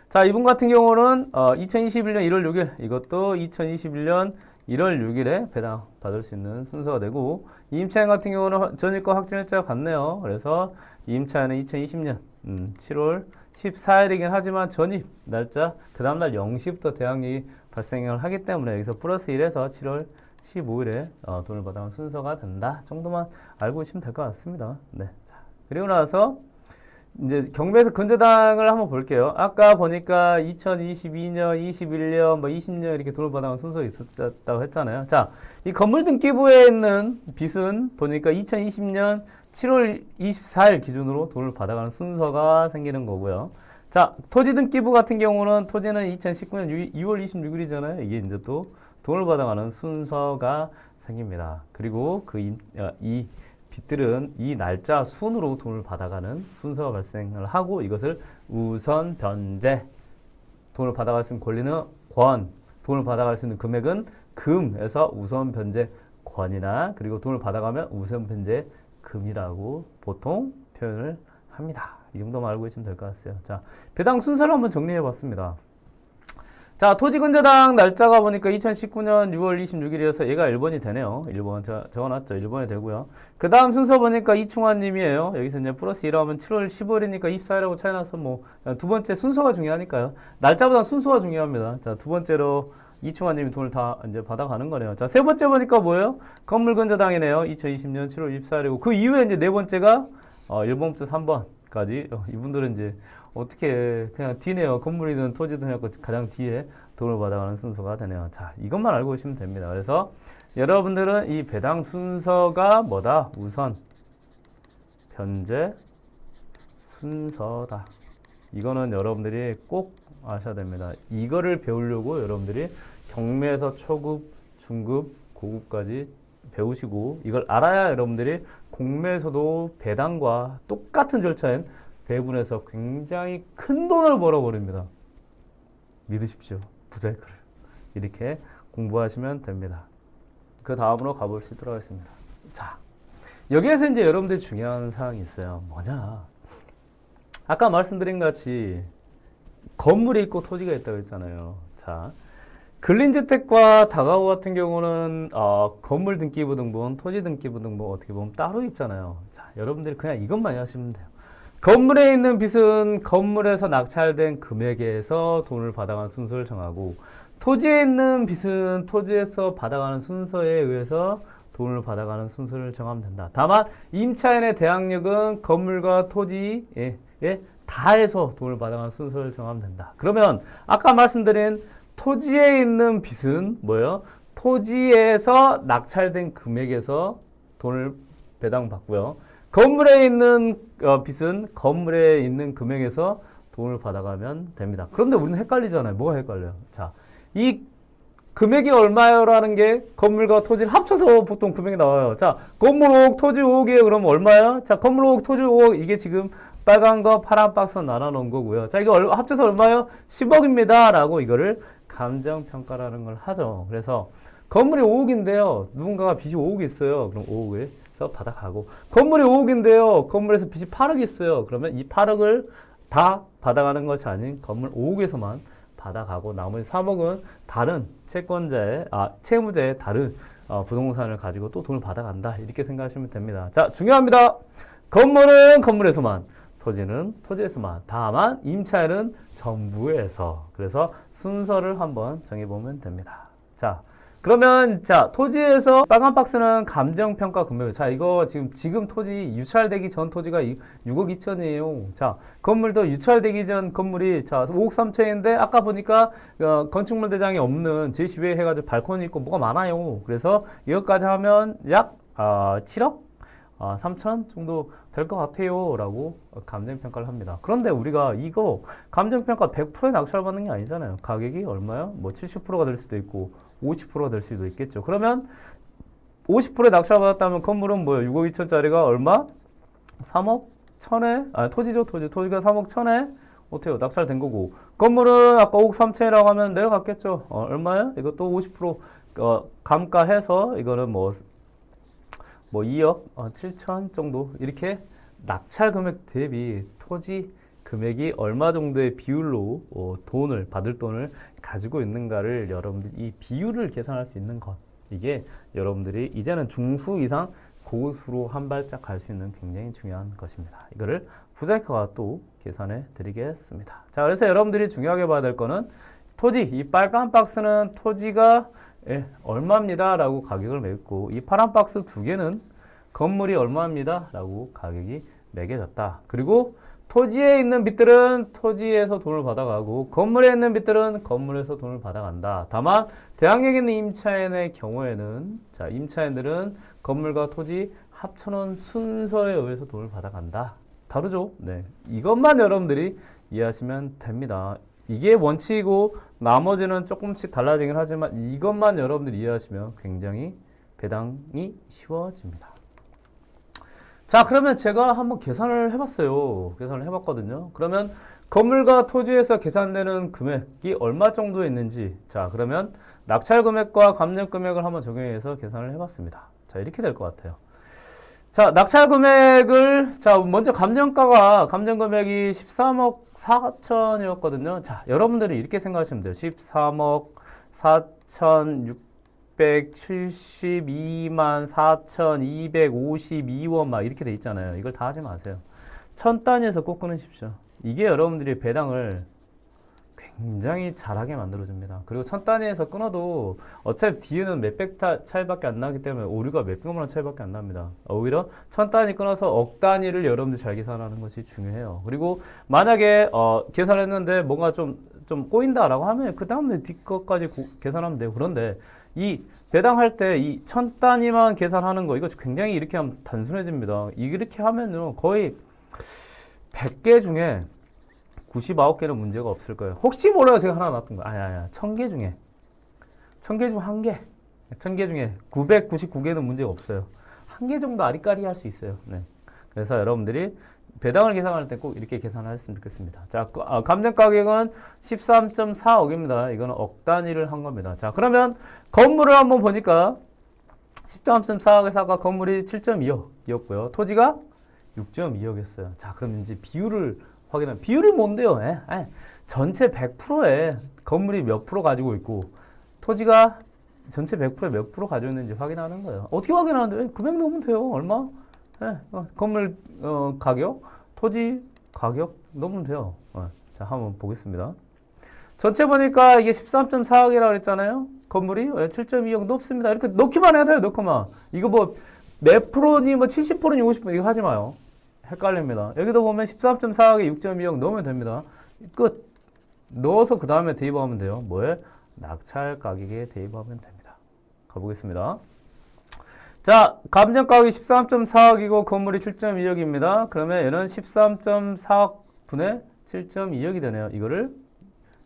자 이분 같은 경우는 2021년 1월 6일 이것도 2021년 1월 6일에 배당 받을 수 있는 순서가 되고 이 임차인 같은 경우는 전일과 확정일자가 같네요. 그래서 이 임차인은 2020년 7월 14일이긴 하지만 전입 날짜 그 다음날 0시부터 대항력이 발생을 하기 때문에 여기서 플러스 1에서 7월 15일에 돈을 받아온 순서가 된다 정도만 알고 있으면 될 것 같습니다. 네. 자, 그리고 나서 이제 경매에서 근저당을 한번 볼게요. 아까 보니까 2022년, 21년, 20년 이렇게 돈을 받아온 순서가 있었다고 했잖아요. 자, 이 건물 등기부에 있는 빚은 보니까 2020년 7월 24일 기준으로 돈을 받아가는 순서가 생기는 거고요. 자, 토지 등기부 같은 경우는 토지는 2019년 2월 26일이잖아요. 이게 이제 또 돈을 받아가는 순서가 생깁니다. 그리고 이 빚들은 이 날짜 순으로 돈을 받아가는 순서가 발생을 하고 이것을 우선 변제, 돈을 받아갈 수 있는 권리는 권, 돈을 받아갈 수 있는 금액은 금에서 우선 변제 권이나 그리고 돈을 받아가면 우선 변제 금이라고 보통 표현을 합니다. 이 정도만 알고 있으면 될 것 같아요. 자, 배당 순서를 한번 정리해 봤습니다. 자, 토지 근저당 날짜가 보니까 2019년 6월 26일이어서 얘가 1번이 되네요. 1번 적어놨죠. 1번이 되고요. 그 다음 순서 보니까 이충환 님이에요. 여기서 이제 플러스 1하면 7월 15일이니까 24일하고 차이 나서 두 번째 순서가 중요하니까요. 날짜보다 순서가 중요합니다. 자, 두 번째로 이충환 님이 돈을 다 이제 받아가는 거네요. 자, 세 번째 보니까 뭐예요? 건물 근저당이네요. 2020년 7월 24일이고 그 이후에 이제 네 번째가 1번부터 3번까지 이분들은 이제 어떻게 그냥 뒤네요. 건물이든 토지든 해갖고 가장 뒤에 돈을 받아가는 순서가 되네요. 자, 이것만 알고 오시면 됩니다. 그래서 여러분들은 이 배당 순서가 뭐다? 우선 변제 순서다. 이거는 여러분들이 꼭 아셔야 됩니다. 이거를 배우려고 여러분들이 경매에서 초급, 중급, 고급까지 배우시고 이걸 알아야 여러분들이 공매에서도 배당과 똑같은 절차인 배분해서 굉장히 큰 돈을 벌어버립니다. 믿으십시오. 부자의 글을. 이렇게 공부하시면 됩니다. 그 다음으로 가볼 수 있도록 하겠습니다. 자, 여기에서 이제 여러분들이 중요한 사항이 있어요. 뭐냐? 아까 말씀드린 같이 건물이 있고 토지가 있다고 했잖아요. 자, 근린주택과 다가구 같은 경우는 건물 등기부 등본, 토지 등기부 등본 어떻게 보면 따로 있잖아요. 자, 여러분들이 그냥 이것만 하시면 돼요. 건물에 있는 빚은 건물에서 낙찰된 금액에서 돈을 받아가는 순서를 정하고 토지에 있는 빚은 토지에서 받아가는 순서에 의해서 돈을 받아가는 순서를 정하면 된다. 다만 임차인의 대항력은 건물과 토지에 다 해서 돈을 받아가는 순서를 정하면 된다. 그러면 아까 말씀드린 토지에 있는 빚은 뭐예요? 토지에서 낙찰된 금액에서 돈을 배당받고요. 건물에 있는 빚은 건물에 있는 금액에서 돈을 받아가면 됩니다. 그런데 우리는 헷갈리잖아요. 뭐가 헷갈려요? 자, 이 금액이 얼마요라는 게 건물과 토지를 합쳐서 보통 금액이 나와요. 자, 건물 5억, 토지 5억이에요. 그러면 얼마야? 자, 건물 5억, 토지 5억. 이게 지금 빨간 거, 파란 박스 나눠 놓은 거고요. 자, 이거 합쳐서 얼마요? 10억입니다. 라고 이거를 감정평가라는 걸 하죠. 그래서 건물이 5억인데요. 누군가가 빚이 5억이 있어요. 그럼 5억에서 받아가고. 건물이 5억인데요. 건물에서 빚이 8억 있어요. 그러면 이 8억을 다 받아가는 것이 아닌 건물 5억에서만 받아가고 나머지 3억은 다른 채무자의 다른 부동산을 가지고 또 돈을 받아간다. 이렇게 생각하시면 됩니다. 자, 중요합니다. 건물은 건물에서만, 토지는 토지에서만, 다만 임차인은 전부에서. 그래서 순서를 한번 정해보면 됩니다. 자, 그러면 자, 토지에서 빨간 박스는 감정평가 금액. 자, 이거 지금 토지 유찰되기 전 토지가 6억 2천이에요. 자, 건물도 유찰되기 전 건물이 자 5억 3천인데 아까 보니까 건축물 대장이 없는 제시외 해가지고 발코니 있고 뭐가 많아요. 그래서 이것까지 하면 약 7억 3천 정도 될 것 같아요. 라고 감정평가를 합니다. 그런데 우리가 이거 감정평가 100%에 낙찰받는 게 아니잖아요. 가격이 얼마요? 뭐 70%가 될 수도 있고 50%가 될 수도 있겠죠. 그러면 50%에 낙찰받았다면 건물은 뭐예요? 6억 2천짜리가 얼마? 3억 1천에? 토지죠, 토지. 토지가 3억 1천에 어때요? 낙찰된 거고. 건물은 아까 5억 3천이라고 하면 내려갔겠죠. 얼마예요? 이것도 50% 감가해서 이거는 뭐 2억 7천 정도 이렇게 낙찰 금액 대비 토지 금액이 얼마 정도의 비율로 받을 돈을 가지고 있는가를 여러분들이 이 비율을 계산할 수 있는 것, 이게 여러분들이 이제는 중수 이상 고수로 한 발짝 갈 수 있는 굉장히 중요한 것입니다. 이거를 부자이커가 또 계산해 드리겠습니다. 자, 그래서 여러분들이 중요하게 봐야 될 거는 토지, 이 빨간 박스는 토지가 얼마입니다 라고 가격을 매겼고, 이 파란 박스 두 개는 건물이 얼마입니다 라고 가격이 매겨졌다. 그리고 토지에 있는 빚들은 토지에서 돈을 받아가고 건물에 있는 빚들은 건물에서 돈을 받아간다. 다만 대항력에 있는 임차인의 경우에는 자, 임차인들은 건물과 토지 합쳐놓은 순서에 의해서 돈을 받아간다. 다르죠? 네, 이것만 여러분들이 이해하시면 됩니다. 이게 원칙이고 나머지는 조금씩 달라지긴 하지만 이것만 여러분들이 이해하시면 굉장히 배당이 쉬워집니다. 자, 그러면 제가 한번 계산을 해봤어요. 계산을 해봤거든요. 그러면 건물과 토지에서 계산되는 금액이 얼마 정도 있는지, 자, 그러면 낙찰 금액과 감정 금액을 한번 적용해서 계산을 해봤습니다. 자, 이렇게 될 것 같아요. 자, 낙찰 금액을, 자, 먼저 감정 금액이 13억 4천이었거든요. 자, 여러분들이 이렇게 생각하시면 돼요. 13억 4,672만 4,252원 막 이렇게 돼 있잖아요. 이걸 다 하지 마세요. 천 단위에서 꼭 끊으십시오. 이게 여러분들이 배당을 굉장히 잘하게 만들어줍니다. 그리고 천 단위에서 끊어도 어차피 뒤에는 몇백 차이밖에 안 나기 때문에 오류가 몇백만 원 차이밖에 안 납니다. 오히려 천 단위 끊어서 억 단위를 여러분들 잘 계산하는 것이 중요해요. 그리고 만약에 계산했는데 뭔가 좀 꼬인다라고 하면 그 다음에 뒷것까지 계산하면 돼요. 그런데 이 배당할 때 이 천 단위만 계산하는 거 이거 굉장히 이렇게 하면 단순해집니다. 이렇게 하면요 거의 100개 중에 99개는 문제가 없을 거예요. 혹시 몰라요. 제가 하나 놨던 거. 아니야. 1000개 중에 1000개 중 1개. 1000개 중에 999개는 문제가 없어요. 1개 정도 아리까리 할 수 있어요. 네. 그래서 여러분들이 배당을 계산할 때 꼭 이렇게 계산하셨으면 좋겠습니다. 자, 감정 가격은 13.4억입니다. 이거는 억 단위를 한 겁니다. 자, 그러면 건물을 한번 보니까 13.4억에서 아까 건물이 7.2억이었고요. 토지가 6.2억이었어요. 자, 그럼 이제 비율을 확인하면 비율이 뭔데요? 전체 100%에 건물이 몇 프로 가지고 있고 토지가 전체 100%에 몇 프로 가지고 있는지 확인하는 거예요. 어떻게 확인하는데? 금액 넣으면 돼요. 얼마? 건물 가격, 토지 가격 넣으면 돼요. 자, 한번 보겠습니다. 전체 보니까 이게 13.4억이라고 그랬잖아요. 건물이 7.2억 높습니다. 이렇게 넣기만 해도 돼요. 넣기만. 이거 뭐 몇 프로니 뭐 70%니 50% 이거 하지 마요. 헷갈립니다. 여기도 보면 13.4억에 6.2억 넣으면 됩니다. 끝. 넣어서 그 다음에 대입하면 돼요. 뭐에? 낙찰 가격에 대입하면 됩니다. 가보겠습니다. 자, 감정 가격이 13.4억이고 건물이 7.2억입니다. 그러면 얘는 13.4억 분의 7.2억이 되네요. 이거를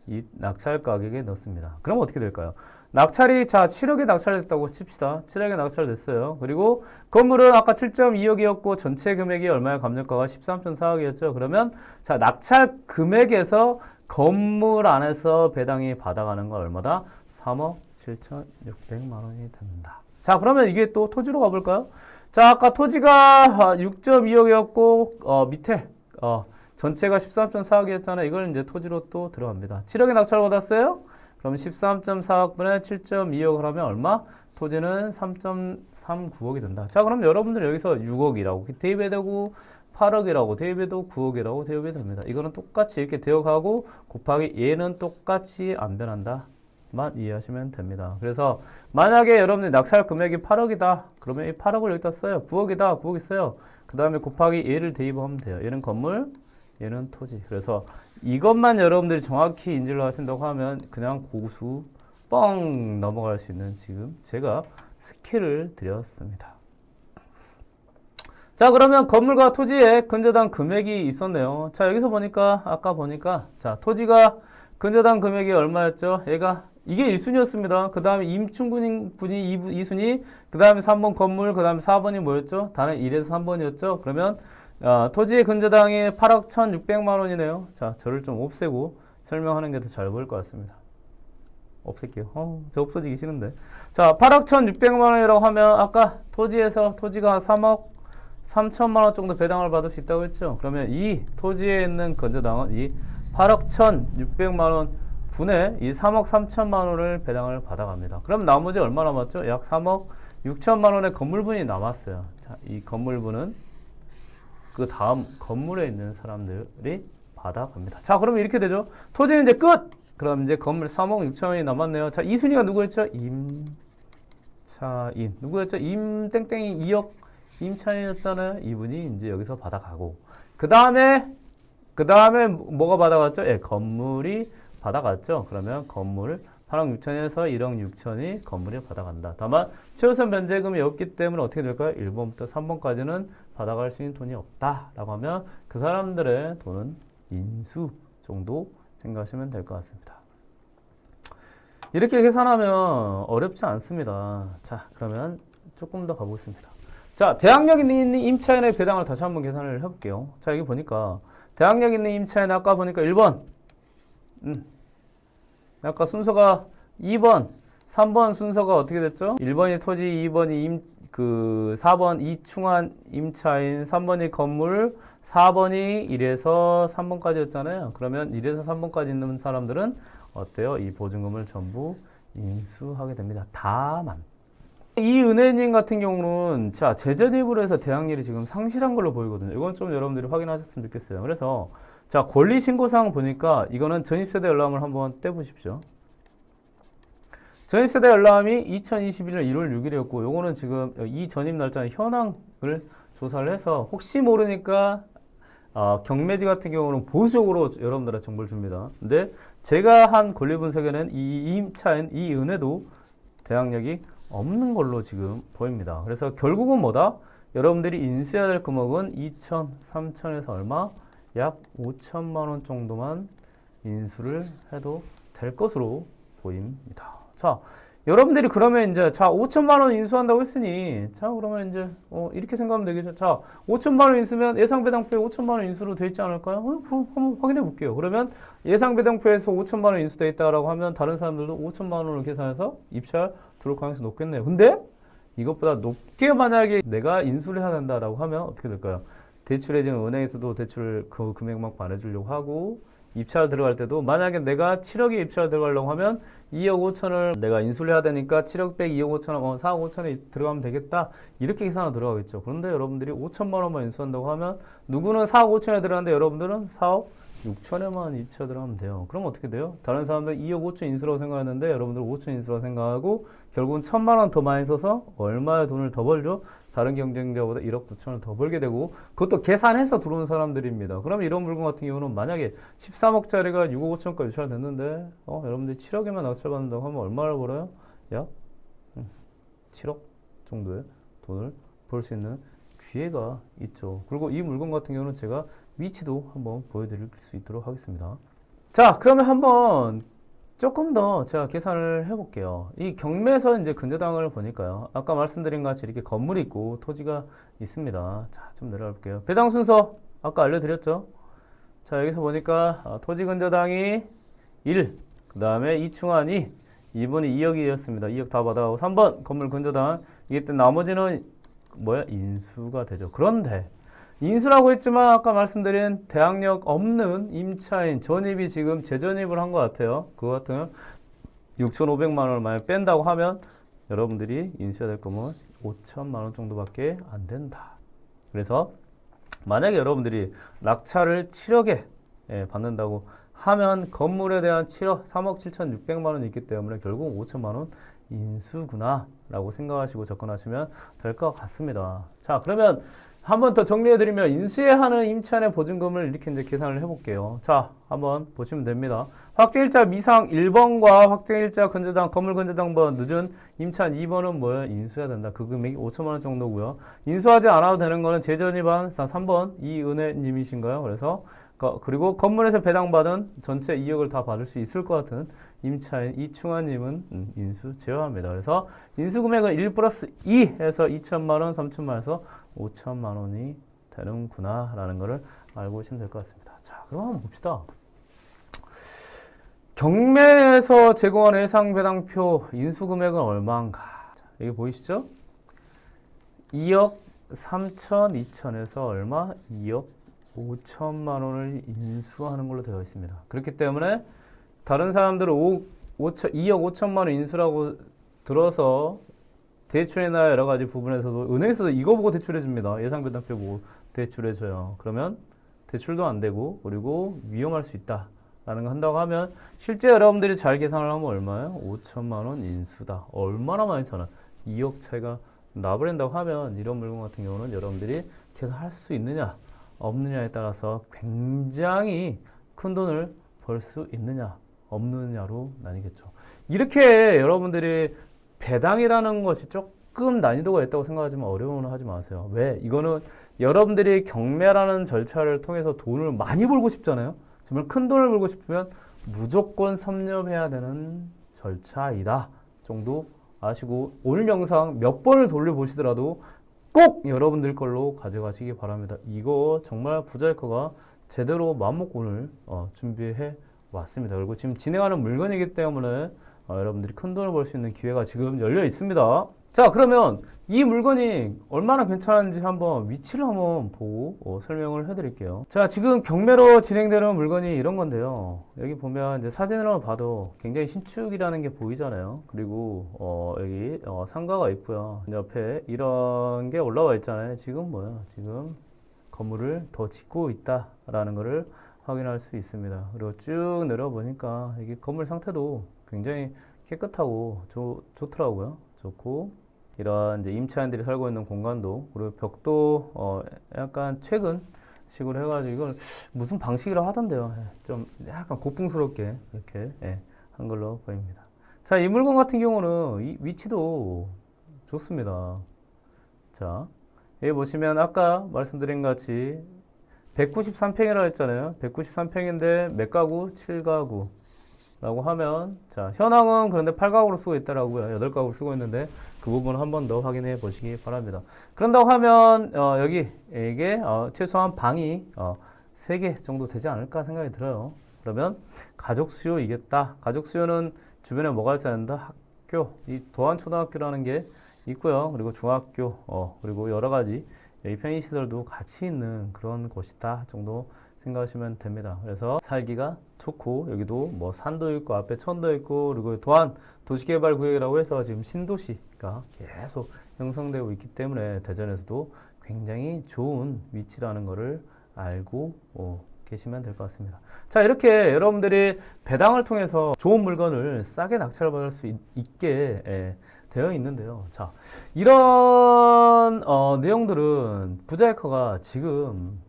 이 낙찰 가격에 넣습니다. 그럼 어떻게 될까요? 낙찰이 자 7억에 낙찰됐다고 칩시다. 7억에 낙찰됐어요. 그리고 건물은 아까 7.2억이었고 전체 금액이 얼마야? 감정가가 13.4억이었죠. 그러면 자 낙찰 금액에서 건물 안에서 배당이 받아가는 건 얼마다? 3억 7,600만 원이 됩니다. 자 그러면 이게 또 토지로 가볼까요? 자 아까 토지가 6.2억이었고 밑에 전체가 13.4억이었잖아요. 이걸 이제 토지로 또 들어갑니다. 7억에 낙찰 받았어요? 그럼 13.4억분의 7.2억을 하면 얼마? 토지는 3.39억이 된다. 자 그럼 여러분들 여기서 6억이라고 대입해야 되고 8억이라고 대입해도 9억이라고 대입해야 됩니다. 이거는 똑같이 이렇게 대역하고 곱하기 얘는 똑같이 안 변한다. 만 이해하시면 됩니다. 그래서 만약에 여러분들 낙찰 금액이 8억이다. 그러면 이 8억을 여기다 써요. 9억이다. 9억 있어요. 그 다음에 곱하기 얘를 대입하면 돼요. 얘는 건물, 얘는 토지. 그래서 이것만 여러분들이 정확히 인지를 하신다고 하면 그냥 고수 뻥 넘어갈 수 있는 지금 제가 스킬을 드렸습니다. 자 그러면 건물과 토지에 근저당 금액이 있었네요. 자 여기서 보니까 아까 보니까 자 토지가 근저당 금액이 얼마였죠? 얘가 이게 1순위였습니다. 그 다음에 임충분이 2순위, 그 다음에 3번 건물, 그 다음에 4번이 뭐였죠? 단은 1에서 3번이었죠? 그러면 토지의 근저당이 8억 1,600만 원이네요. 자, 저를 좀 없애고 설명하는 게 더 잘 보일 것 같습니다. 없앨게요. 저 없어지기 싫은데. 자, 8억 1,600만 원이라고 하면 아까 토지에서 토지가 3억 3천만 원 정도 배당을 받을 수 있다고 했죠? 그러면 이 토지에 있는 근저당은 이 8억 1,600만 원 분의 이 3억 3천만 원을 배당을 받아갑니다. 그럼 나머지 얼마 남았죠? 약 3억 6천만 원의 건물분이 남았어요. 자, 이 건물분은 그 다음 건물에 있는 사람들이 받아갑니다. 자, 그러면 이렇게 되죠. 토지는 이제 끝! 그럼 이제 건물 3억 6천 원이 남았네요. 자, 2순위가 누구였죠? 임차인. 누구였죠? 임땡땡이 2억 임차인이었잖아요. 이분이 이제 여기서 받아가고. 그 다음에 뭐가 받아갔죠? 예, 건물이 받아갔죠. 그러면 건물을 8억 6천에서 1억 6천이 건물이 받아간다. 다만 최우선 변제금이 없기 때문에 어떻게 될까요? 1번부터 3번까지는 받아갈 수 있는 돈이 없다라고 하면 그 사람들의 돈은 인수 정도 생각하시면 될 것 같습니다. 이렇게 계산하면 어렵지 않습니다. 자, 그러면 조금 더 가보겠습니다. 자, 대항력 있는 임차인의 배당을 다시 한번 계산을 해볼게요. 자, 여기 보니까 대항력 있는 임차인 아까 보니까 1번 아까 순서가 2번 3번 순서가 어떻게 됐죠? 1번이 토지, 2번이 4번 이충한 임차인, 3번이 건물, 4번이 1에서 3번까지였잖아요. 그러면 1에서 3번까지 있는 사람들은 어때요? 이 보증금을 전부 인수하게 됩니다. 다만 이 은혜님 같은 경우는 자 재전입으로 해서 대항률이 지금 상실한 걸로 보이거든요. 이건 좀 여러분들이 확인하셨으면 좋겠어요. 그래서 자 권리신고사항 보니까 이거는 전입세대 열람을 한번 떼보십시오. 전입세대 열람이 2021년 1월 6일이었고 요거는 지금 이 전입 날짜는 현황을 조사를 해서 혹시 모르니까 경매지 같은 경우는 보수적으로 여러분들한테 정보를 줍니다. 근데 제가 한 권리 분석에는 이 임차인 이 은혜도 대항력이 없는 걸로 지금 보입니다. 그래서 결국은 뭐다? 여러분들이 인수해야 될 금액은 2천, 3천에서 얼마? 약 5천만 원 정도만 인수를 해도 될 것으로 보입니다. 자, 여러분들이 그러면 이제 자 5천만 원 인수한다고 했으니 자 그러면 이제 이렇게 생각하면 되겠죠. 자 5천만 원 인수면 예상배당표에 5천만 원 인수로 돼 있지 않을까요? 한번 확인해 볼게요. 그러면 예상배당표에서 5천만 원 인수돼 있다라고 하면 다른 사람들도 5천만 원을 계산해서 입찰 들어올 가능성이 높겠네요. 근데 이것보다 높게 만약에 내가 인수를 해야 된다라고 하면 어떻게 될까요? 대출에 지금 은행에서도 대출 그 금액만 반해주려고 하고 입찰 들어갈 때도 만약에 내가 7억에 입찰 들어가려고 하면 2억 5천을 내가 인수를 해야 되니까 7억 빼기 2억 5천, 4억 5천에 들어가면 되겠다. 이렇게 계산으로 들어가겠죠. 그런데 여러분들이 5천만 원만 인수한다고 하면 누구는 4억 5천에 들어가는데 여러분들은 4억 6천에만 입찰 들어가면 돼요. 그럼 어떻게 돼요? 다른 사람들은 2억 5천 인수라고 생각했는데 여러분들은 5천 인수라고 생각하고 결국은 1,000만 원 더 많이 써서 얼마의 돈을 더 벌죠? 다른 경쟁자보다 1억 9천을 더 벌게 되고 그것도 계산해서 들어온 사람들입니다. 그러면 이런 물건 같은 경우는 만약에 13억짜리가 6억 5천까지 유찰됐는데 여러분들이 7억에만 낙찰받는다고 하면 얼마를 벌어요? 약 7억 정도의 돈을 벌 수 있는 기회가 있죠. 그리고 이 물건 같은 경우는 제가 위치도 한번 보여드릴 수 있도록 하겠습니다. 자, 그러면 한번 조금 더 제가 계산을 해볼게요. 이 경매에서 이제 근저당을 보니까요. 아까 말씀드린 같이 이렇게 건물이 있고 토지가 있습니다. 자, 좀 내려갈게요. 배당 순서 아까 알려드렸죠? 자, 여기서 보니까 토지 근저당이 1, 그 다음에 이충환이 2번이 2억이었습니다. 2억 다 받아가고 3번 건물 근저당 이게 또 나머지는 뭐야? 인수가 되죠. 그런데 인수라고 했지만 아까 말씀드린 대항력 없는 임차인 전입이 지금 재전입을 한 것 같아요. 그거 같은 6,500만 원을 만약 뺀다고 하면 여러분들이 인수해야 될 거면 5천만 원 정도밖에 안 된다. 그래서 만약에 여러분들이 낙찰을 7억에 받는다고 하면 건물에 대한 3억 7,600만 원이 있기 때문에 결국 5천만 원 인수구나 라고 생각하시고 접근하시면 될 것 같습니다. 자, 그러면 한번 더 정리해드리면 인수해야 하는 임차인의 보증금을 이렇게 이제 계산을 해볼게요. 자, 한번 보시면 됩니다. 확정일자 미상 1번과 확정일자 근저당, 건물 근저당 번 늦은 임차인 2번은 뭐예요? 인수해야 된다. 그 금액이 5천만 원 정도고요. 인수하지 않아도 되는 거는 재전입한 3번 이은혜님이신가요? 그래서 그리고 건물에서 배당받은 전체 2억을 다 받을 수 있을 것 같은 임차인 이충환님은 인수 제외합니다. 그래서 인수 금액은 1 플러스 2 해서 2천만 원, 3천만 원에서 5천만 원이 되는구나 라는 것을 알고 계시면 될 것 같습니다. 자, 그럼 한번 봅시다. 경매에서 제공한 해상 배당표 인수 금액은 얼마인가? 자, 여기 보이시죠? 2억 3천 2천에서 얼마? 2억 5천만 원을 인수하는 걸로 되어 있습니다. 그렇기 때문에 다른 사람들은 2억 5천만 원 인수라고 들어서 대출이나 여러 가지 부분에서도 은행에서도 이거 보고 대출해 줍니다. 예상배당표 보고 대출해 줘요. 그러면 대출도 안 되고 그리고 위험할 수 있다라는 거 한다고 하면 실제 여러분들이 잘 계산을 하면 얼마예요? 5천만 원 인수다. 얼마나 많이 차나? 2억 차이가 나버린다고 하면 이런 물건 같은 경우는 여러분들이 계산할 수 있느냐 없느냐에 따라서 굉장히 큰 돈을 벌 수 있느냐 없느냐로 나뉘겠죠. 이렇게 여러분들이 배당이라는 것이 조금 난이도가 있다고 생각하지만 어려움은 하지 마세요. 왜? 이거는 여러분들이 경매라는 절차를 통해서 돈을 많이 벌고 싶잖아요. 정말 큰 돈을 벌고 싶으면 무조건 섭렵해야 되는 절차이다 정도 아시고 오늘 영상 몇 번을 돌려보시더라도 꼭 여러분들 걸로 가져가시기 바랍니다. 이거 정말 부자일거가 제대로 맘먹고 오늘 준비해 왔습니다. 그리고 지금 진행하는 물건이기 때문에 여러분들이 큰 돈을 벌 수 있는 기회가 지금 열려 있습니다. 자, 그러면 이 물건이 얼마나 괜찮은지 한번 위치를 한번 보고 설명을 해드릴게요. 자, 지금 경매로 진행되는 물건이 이런 건데요. 여기 보면 이제 사진으로 봐도 굉장히 신축이라는 게 보이잖아요. 그리고 여기 상가가 있고요. 옆에 이런 게 올라와 있잖아요. 지금 뭐야? 지금 건물을 더 짓고 있다라는 것을 확인할 수 있습니다. 그리고 쭉 내려보니까 이게 건물 상태도 굉장히 깨끗하고 좋더라고요. 좋고 이런 이제 임차인들이 살고 있는 공간도 그리고 벽도 약간 최근 식으로 해가지고 이걸 무슨 방식이라고 하던데요. 좀 약간 고풍스럽게 이렇게 한 걸로 보입니다. 자, 이 물건 같은 경우는 이 위치도 좋습니다. 자, 여기 보시면 아까 말씀드린 같이 193평이라고 했잖아요. 193평인데 몇 가구? 7가구 라고 하면 자, 현황은 그런데 8가구로 쓰고 있더라고요. 8가구로 쓰고 있는데 그 부분을 한 번 더 확인해 보시기 바랍니다. 그런다고 하면 여기 이게 최소한 방이 3개 정도 되지 않을까 생각이 들어요. 그러면 가족 수요이겠다. 가족 수요는 주변에 뭐가 있어야 한다? 학교, 이 도안초등학교라는 게 있고요. 그리고 중학교, 그리고 여러 가지 여기 편의시설도 같이 있는 그런 곳이다 정도 생각하시면 됩니다. 그래서 살기가 좋고 여기도 뭐 산도 있고 앞에 천도 있고 그리고 또한 도시개발구역이라고 해서 지금 신도시가 계속 형성되고 있기 때문에 대전에서도 굉장히 좋은 위치라는 것을 알고 계시면 될 것 같습니다. 자, 이렇게 여러분들이 배당을 통해서 좋은 물건을 싸게 낙찰받을 수 있게 되어 있는데요. 자, 이런 내용들은 부자해커가 지금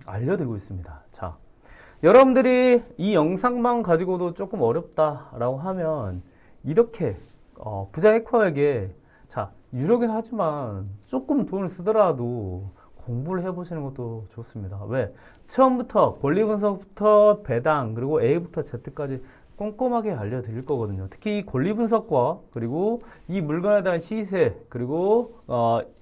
알려드리고 있습니다. 자, 여러분들이 이 영상만 가지고도 조금 어렵다라고 하면 이렇게 부자해커에게 자, 유료긴 하지만 조금 돈을 쓰더라도 공부를 해보시는 것도 좋습니다. 왜? 처음부터 권리 분석부터 배당 그리고 A부터 Z까지 꼼꼼하게 알려드릴 거거든요. 특히 이 권리 분석과 그리고 이 물건에 대한 시세 그리고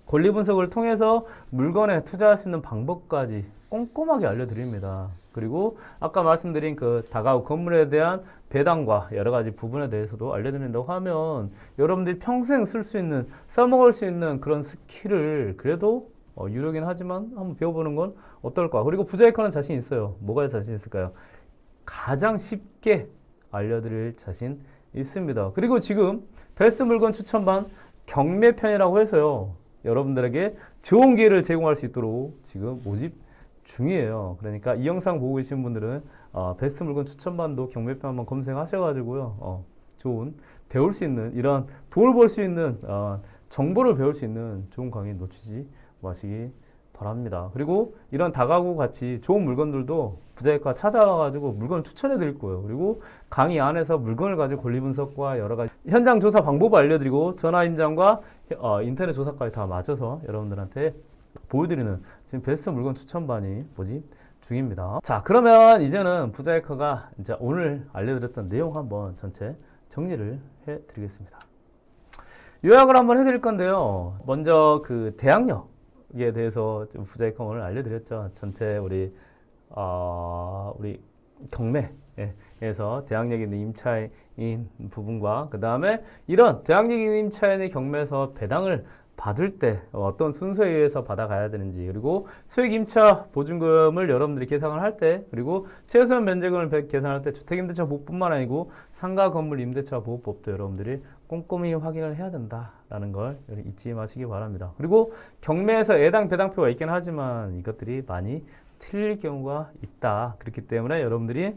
권리 분석을 통해서 물건에 투자할 수 있는 방법까지 꼼꼼하게 알려드립니다. 그리고 아까 말씀드린 그 다가구 건물에 대한 배당과 여러 가지 부분에 대해서도 알려드린다고 하면 여러분들이 평생 쓸 수 있는 써먹을 수 있는 그런 스킬을 그래도 유료긴 하지만 한번 배워보는 건 어떨까? 그리고 부자이커는 자신 있어요. 뭐가 자신 있을까요? 가장 쉽게 알려드릴 자신 있습니다. 그리고 지금 베스트 물건 추천반 경매편이라고 해서요. 여러분들에게 좋은 기회를 제공할 수 있도록 지금 모집 중이에요. 그러니까 이 영상 보고 계신 분들은 베스트 물건 추천반도 경매편 한번 검색하셔가지고요. 좋은 배울 수 있는 이런 돈을 벌 수 있는 정보를 배울 수 있는 좋은 강의 놓치지 마시기 바랍니다. 그리고 이런 다가구 같이 좋은 물건들도 부자이커가 찾아와가지고 물건을 추천해 드릴 거예요. 그리고 강의 안에서 물건을 가지고 권리 분석과 여러 가지 현장 조사 방법을 알려드리고 전화 임장과 인터넷 조사까지 다 맞춰서 여러분들한테 보여드리는 지금 베스트 물건 추천반이 모집 중입니다. 자, 그러면 이제는 부자이커가 이제 오늘 알려드렸던 내용 한번 전체 정리를 해 드리겠습니다. 요약을 한번 해드릴 건데요. 먼저 그 대항력에 대해서 좀 부자이커 오늘 알려드렸죠. 전체 우리 경매에서 대항력 있는 임차인 부분과 그 다음에 이런 대항력 있는 임차인의 경매에서 배당을 받을 때 어떤 순서에 의해서 받아가야 되는지 그리고 소액 임차 보증금을 여러분들이 계산을 할 때 그리고 최소한 면제금을 계산할 때 주택임대차 보호뿐만 아니고 상가 건물 임대차 보호법도 여러분들이 꼼꼼히 확인을 해야 된다라는 걸 잊지 마시기 바랍니다. 그리고 경매에서 애당 배당표가 있긴 하지만 이것들이 많이 틀릴 경우가 있다. 그렇기 때문에 여러분들이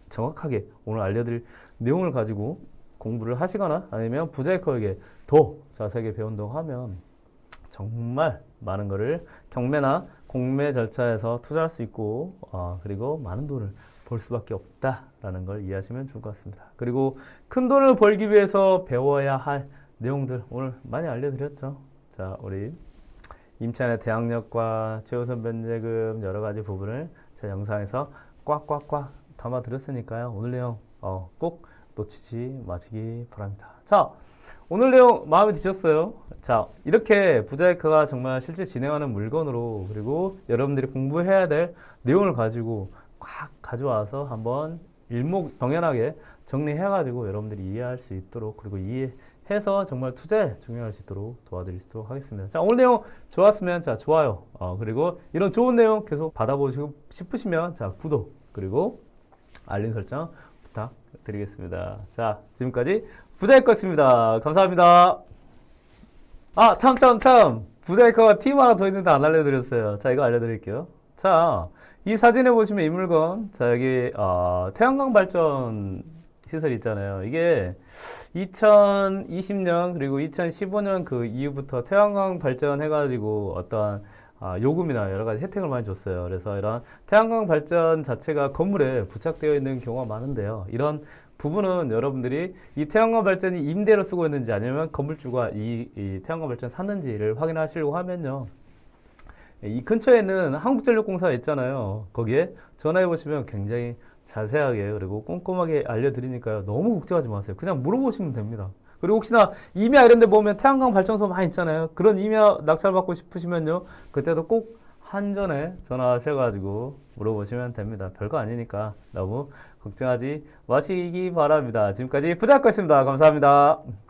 정확하게 오늘 알려드릴 내용을 가지고 공부를 하시거나 아니면 부자이커에게 더 자세하게 배운다고 하면 정말 많은 거를 경매나 공매 절차에서 투자할 수 있고 그리고 많은 돈을 벌 수밖에 없다라는 걸 이해하시면 좋을 것 같습니다. 그리고 큰 돈을 벌기 위해서 배워야 할 내용들 오늘 많이 알려드렸죠. 자, 우리 임차인의 대항력과 최우선 변제금 여러 가지 부분을 제 영상에서 꽉꽉꽉 담아드렸으니까요. 오늘 내용 꼭 놓치지 마시기 바랍니다. 자, 오늘 내용 마음에 드셨어요? 자, 이렇게 부자이커가 정말 실제 진행하는 물건으로 그리고 여러분들이 공부해야 될 내용을 가지고 꽉 가져와서 한번 일목정연하게 정리해가지고 여러분들이 이해할 수 있도록 그리고 이해해서 정말 투자에 적용할 수 있도록 도와드리도록 하겠습니다. 자, 오늘 내용 좋았으면 자 좋아요 그리고 이런 좋은 내용 계속 받아보시고 싶으시면 자 구독 그리고 알림 설정 부탁드리겠습니다. 자, 지금까지 부자이커였습니다. 감사합니다. 참. 부자이커가 팁 하나 더 있는데 안 알려드렸어요. 자, 이거 알려드릴게요. 자, 이 사진에 보시면 이 물건, 자, 여기, 태양광 발전 시설 있잖아요. 이게 2020년 그리고 2015년 그 이후부터 태양광 발전해가지고 어떤 요금이나 여러 가지 혜택을 많이 줬어요. 그래서 이런 태양광 발전 자체가 건물에 부착되어 있는 경우가 많은데요. 이런 부분은 여러분들이 이 태양광 발전이 임대로 쓰고 있는지 아니면 건물주가 이 태양광 발전 샀는지를 확인하시려고 하면요. 이 근처에 있는 한국전력공사 있잖아요. 거기에 전화해 보시면 굉장히 자세하게 그리고 꼼꼼하게 알려드리니까요. 너무 걱정하지 마세요. 그냥 물어보시면 됩니다. 그리고 혹시나 임야 이런 데 보면 태양광 발전소 많이 있잖아요. 그런 임야 낙찰받고 싶으시면요. 그때도 꼭 한전에 전화하셔가지고 물어보시면 됩니다. 별거 아니니까 너무 걱정하지 마시기 바랍니다. 지금까지 부자였습니다. 감사합니다.